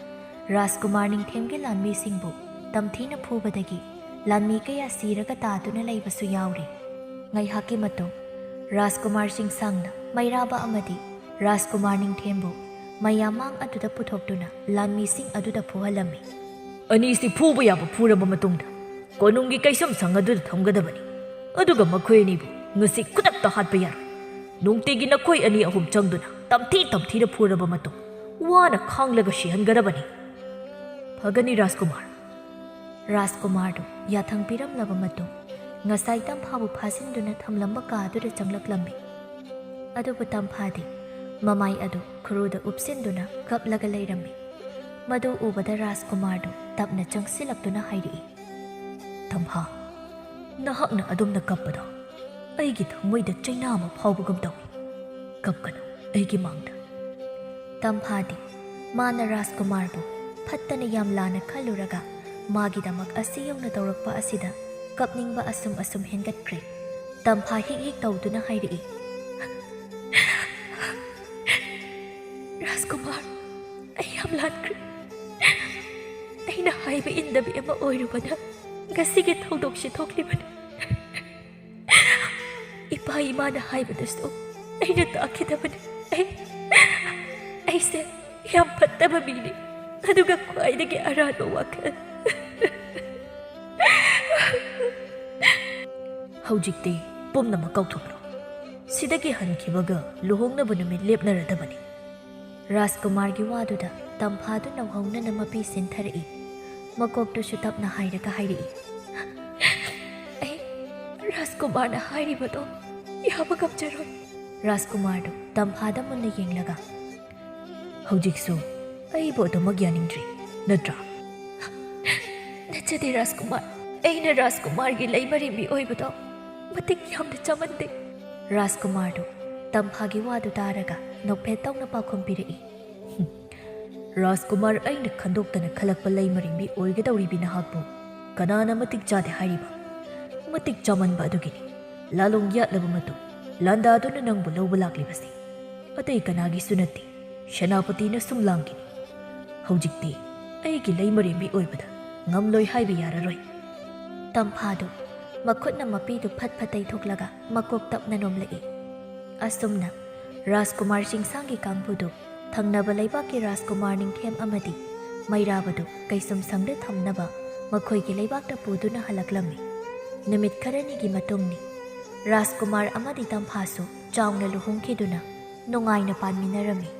Speaker 1: ꯔꯥꯖꯀꯨꯃꯥꯔ ꯅꯤꯡꯊꯦꯝꯒꯤ ꯂꯥꯟꯃꯤꯁꯤꯡꯕꯨ ꯇꯝꯊꯤꯅ ꯐꯨꯕꯗꯒꯤ ꯂꯥꯟꯃꯤ ꯀꯌꯥ ꯁꯤꯔꯒ ꯇꯥꯗꯨꯅ ꯂꯩꯕꯁꯨ ꯌꯥꯎꯔꯤ꯫ ꯉꯥꯏꯍꯥꯛꯀꯤ ꯃꯇꯨꯡ ꯔꯥꯖꯀꯨꯃꯥꯔ ꯆꯤꯡꯁꯥꯡꯅ ꯃꯩꯔꯥꯕ ꯑꯃꯗꯤ ꯔꯥꯖꯀꯨꯃꯥꯔ ꯅꯤꯡꯊꯦꯝꯕꯨ ꯃꯌꯥꯝꯃꯥꯡ ꯑꯗꯨꯗ ꯄꯨꯊꯣꯛꯇꯨꯅ ꯂꯥꯟꯃꯤꯁꯤꯡ ꯑꯗꯨꯗ ꯐꯨꯍꯜꯂꯝꯃꯤ꯫
Speaker 2: ꯑꯅꯤꯁꯤ ꯐꯨꯕ ꯌꯥꯕ ꯐꯨꯔꯕ ꯃꯇꯨꯡꯗ ꯀꯣꯅꯨꯡꯒꯤ ꯀꯩꯁꯨꯝꯁꯪ ꯑꯗꯨꯗ ꯊꯝꯒꯗꯕꯅꯤ꯫ ꯑꯗꯨꯒ ꯃꯈꯣꯏ ꯑꯅꯤꯕꯨ ꯉꯁꯤ ꯈꯨꯗꯛꯇ ꯍꯥꯠꯄ ꯌꯥꯔꯣꯏ꯫ ꯅꯨꯡꯇꯤꯒꯤ ꯅꯈꯣꯏ ꯑꯅꯤ ꯑꯍꯨꯝ ꯆꯪꯗꯨꯅ ꯇꯝꯊꯤꯅ ꯐꯨꯔꯕ ꯃꯇꯨꯡ ꯋꯥꯅ ꯈꯥꯡꯂꯒ ꯁꯤꯍꯟꯒꯗꯕꯅꯤ꯫ ꯐꯒꯅꯤ ꯔꯥꯖꯀꯨꯃꯥꯔ꯫
Speaker 1: ꯔꯥꯖꯀꯨꯃꯥꯔꯗꯨ ꯌꯥꯊꯪ ꯄꯤꯔꯝꯂꯕ ꯃꯇꯨꯡ ꯉꯁꯥꯏ ꯇꯝꯐꯥꯕꯨ ꯐꯥꯖꯤꯟꯗꯨꯅ ꯊꯝꯂꯝꯕ ꯀꯥꯗꯨꯗ ꯆꯪꯂꯛꯂꯝꯃꯤ꯫ ꯑꯗꯨꯕꯨ ꯇꯝꯐꯥꯗꯤ ꯃꯃꯥꯏ ꯑꯗꯨ ꯈꯨꯔꯨꯗ ꯎꯞꯁꯤꯟꯗꯨꯅ ꯀꯞꯂꯒ ꯂꯩꯔꯝꯃꯤ꯫ ꯃꯗꯨ ꯎꯕꯗ ꯔꯥꯖꯀꯨꯃꯥꯔꯗꯨ ꯇꯞꯅ ꯆꯪꯁꯤꯜꯂꯛꯇꯨꯅ ꯍꯥꯏꯔꯛꯏ,
Speaker 2: ꯇꯝꯐꯥ, ꯅꯍꯥꯛꯅ ꯑꯗꯨꯝꯅ ꯀꯞꯄꯗꯣ ꯑꯩꯒꯤ ꯊꯃꯣꯏꯗ ꯆꯩꯅꯥ ꯑꯃ ꯐꯥꯎꯕꯒꯨꯝ ꯇꯧꯏ꯫ ꯀꯞꯀꯅꯨ ꯑꯩꯒꯤ ꯃꯥꯡꯗ꯫
Speaker 1: ꯇꯝꯐꯥꯗꯤ ꯃꯥꯅ ꯔꯥꯖꯀꯨꯃꯥꯔꯕꯨ ꯐꯠꯇꯅ ꯌꯥꯝ ꯂꯥꯟꯅ ꯈꯜꯂꯨꯔꯒ ꯃꯥꯒꯤꯗꯃꯛ ꯑꯁꯤ ꯌꯧꯅ ꯇꯧꯔꯛꯄ ꯑꯁꯤꯗ ꯀꯞꯅꯤꯡꯕ ꯑꯁꯨꯝ ꯍꯦꯟꯒꯠꯈ꯭ꯔꯦ꯫ ꯇꯝꯐꯥ ꯍꯤꯛ ꯍꯤꯛ ꯇꯧꯗꯨꯅ ꯍꯥꯏꯔꯛꯏ, ꯔꯥꯖꯀꯨꯃꯥꯔ, ꯑꯩ ꯌꯥꯝ ꯂꯥꯟꯈ꯭ꯔꯦ꯫ ꯑꯩꯅ ꯍꯥꯏꯕ ꯏꯟꯗꯕꯤ ꯑꯃ ꯑꯣꯏꯔꯨꯕꯅ ꯉꯁꯤꯒꯤ ꯊꯧꯗꯣꯛꯁꯤ ꯊꯣꯛꯂꯤꯕꯅꯤ꯫ ꯏꯄꯥ ꯏꯃꯥꯅ ꯍꯥꯏꯕꯗꯁꯨ ꯑꯩꯅ ꯇꯥꯈꯤꯗꯕꯅꯤ꯫ ꯑꯩꯁꯦ ꯌꯥꯝ ꯐꯠꯇꯕ ꯃꯤꯅꯤ, ꯑꯗꯨꯒ ꯈ꯭ꯋꯥꯏꯗꯒꯤ ꯑꯔꯥꯟꯕ ꯋꯥꯈꯜ꯫
Speaker 2: ꯍꯧꯖꯤꯛꯇꯤ ꯄꯨꯝꯅꯃꯛ ꯀꯥꯎꯊꯣꯛꯈ꯭ꯔꯣ꯫ ꯁꯤꯗꯒꯤ ꯍꯟꯈꯤꯕꯒ ꯂꯨꯍꯣꯡꯅꯕ ꯅꯨꯃꯤꯠ ꯂꯦꯞꯅꯔꯗꯕꯅꯤ꯫
Speaker 1: ꯔꯥꯖꯀꯨꯃꯥꯔꯒꯤ ꯋꯥꯗꯨꯗ ꯇꯝꯐꯥꯗꯨ ꯅꯧꯍꯧꯅꯅ ꯃꯄꯤ ꯁꯤꯟꯊꯔꯛꯏ꯫ ꯃꯀꯣꯛꯇꯨꯁꯨ ꯇꯞꯅ ꯍꯥꯏꯔꯒ ꯍꯥꯏꯔꯛꯏ, ꯑꯩ ꯔꯥꯖꯀꯨꯃꯥꯔꯅ ꯍꯥꯏꯔꯤꯕꯗꯣ ꯌꯥꯕ ꯉꯝꯖꯔꯣꯏ꯫ ꯔꯥꯖꯀꯨꯃꯥꯔꯗꯨ ꯇꯝꯐꯥꯗ ꯃꯨꯟꯅ ꯌꯦꯡꯂꯒ,
Speaker 2: ꯍꯧꯖꯤꯛꯁꯨ ꯑꯩꯕꯨ ꯑꯗꯨꯃꯛ ꯌꯥꯅꯤꯡꯗ꯭ꯔꯤ ꯅꯠꯇ꯭ꯔꯥ?
Speaker 1: ꯅꯠꯆꯗꯦ ꯔꯥꯖꯀꯨꯃꯥꯔ, ꯑꯩꯅ ꯔꯥꯖꯀꯨꯃꯥꯔꯒꯤ ꯂꯩꯃꯔꯦꯝꯕꯤ ꯑꯣꯏꯕꯗꯣ ꯃꯇꯤꯛ ꯌꯥꯝꯅ ꯆꯃꯟꯗꯦ꯫ ꯔꯥꯖꯀꯨꯃꯥꯔꯗꯨ ꯇꯝꯐꯥꯒꯤ ꯋꯥꯗꯨ ꯇꯥꯔꯒ ꯅꯣꯛꯐꯦꯠ ꯇꯧꯅ ꯄꯥꯎꯈꯨꯝ ꯄꯤꯔꯛꯏ,
Speaker 2: ꯔꯥꯖꯀꯨꯃꯥꯔ ꯑꯩꯅ ꯈꯟꯗꯣꯛꯇꯅ ꯈꯜꯂꯛꯄ ꯂꯩꯃꯔꯦꯝꯕꯤ ꯑꯣꯏꯒꯗꯧꯔꯤꯕꯤ ꯅꯍꯥꯛꯄꯨ ꯀꯅꯥꯅ ꯃꯇꯤꯛ ꯆꯥꯗꯦ ꯍꯥꯏꯔꯤꯕ? ꯃꯇꯤꯛ ꯆꯥꯃꯟꯕ ꯑꯗꯨꯒꯤꯅꯤ ꯂꯥꯂꯣꯡ ꯌꯥꯠꯂꯕ ꯃꯇꯨꯡ ꯂꯥꯟꯗꯥꯗꯨꯅ ꯅꯪꯕꯨ ꯂꯧꯕ ꯂꯥꯛꯂꯤꯕꯁꯤ꯫ ꯑꯇꯩ ꯀꯅꯥꯒꯤꯁꯨ ꯅꯠꯇꯦ, ꯁꯦꯅꯥꯄꯇꯤꯅ ꯁꯨꯝ ꯂꯥꯡꯈꯤꯅꯤ꯫ ꯍꯧꯖꯤꯛꯇꯤ ꯑꯩꯒꯤ ꯂꯩꯃꯔꯦꯝꯕꯤ ꯑꯣꯏꯕꯗ ꯉꯝꯂꯣꯏ ꯍꯥꯏꯕ ꯌꯥꯔꯔꯣꯏ꯫
Speaker 1: ꯇꯝꯐꯥꯗꯨ ꯃꯈꯨꯠꯅ ꯃꯄꯤꯗꯨ ꯐꯠ ꯐꯠ ꯇꯩꯊꯣꯛꯂꯒ ꯃꯀꯣꯛ ꯇꯞꯅ ꯅꯣꯝꯂꯛꯏ꯫ ꯑꯁꯨꯝꯅ ꯔꯥꯖꯀꯨꯃꯥꯔ ꯆꯤꯡꯁꯥꯡꯒꯤ ꯀꯥꯡꯕꯨꯗꯨ ꯊꯪꯅꯕ ꯂꯩꯕꯥꯛꯀꯤ ꯔꯥꯖꯀꯨꯃꯥꯔ ꯅꯤꯡꯊꯦꯝ ꯑꯃꯗꯤ ꯃꯩꯔꯥꯕꯗꯨ ꯀꯩꯁꯨꯝ ꯁꯪꯗ ꯊꯝꯅꯕ ꯃꯈꯣꯏꯒꯤ ꯂꯩꯕꯥꯛꯇ ꯄꯨꯗꯨꯅ ꯍꯜꯂꯛꯂꯝꯃꯤ꯫ ꯅꯨꯃꯤꯠ ꯈꯔꯅꯤꯒꯤ ꯃꯇꯨꯡꯅꯤ꯫ ꯔꯥꯖꯀꯨꯃꯥꯔ ꯑꯃꯗꯤ ꯇꯝꯐꯥꯁꯨ ꯆꯥꯎꯅ ꯂꯨꯍꯣꯡꯈꯤꯗꯨꯅ ꯅꯨꯡꯉꯥꯏꯅ ꯄꯥꯟꯃꯤꯟꯅꯔꯝꯃꯤ꯫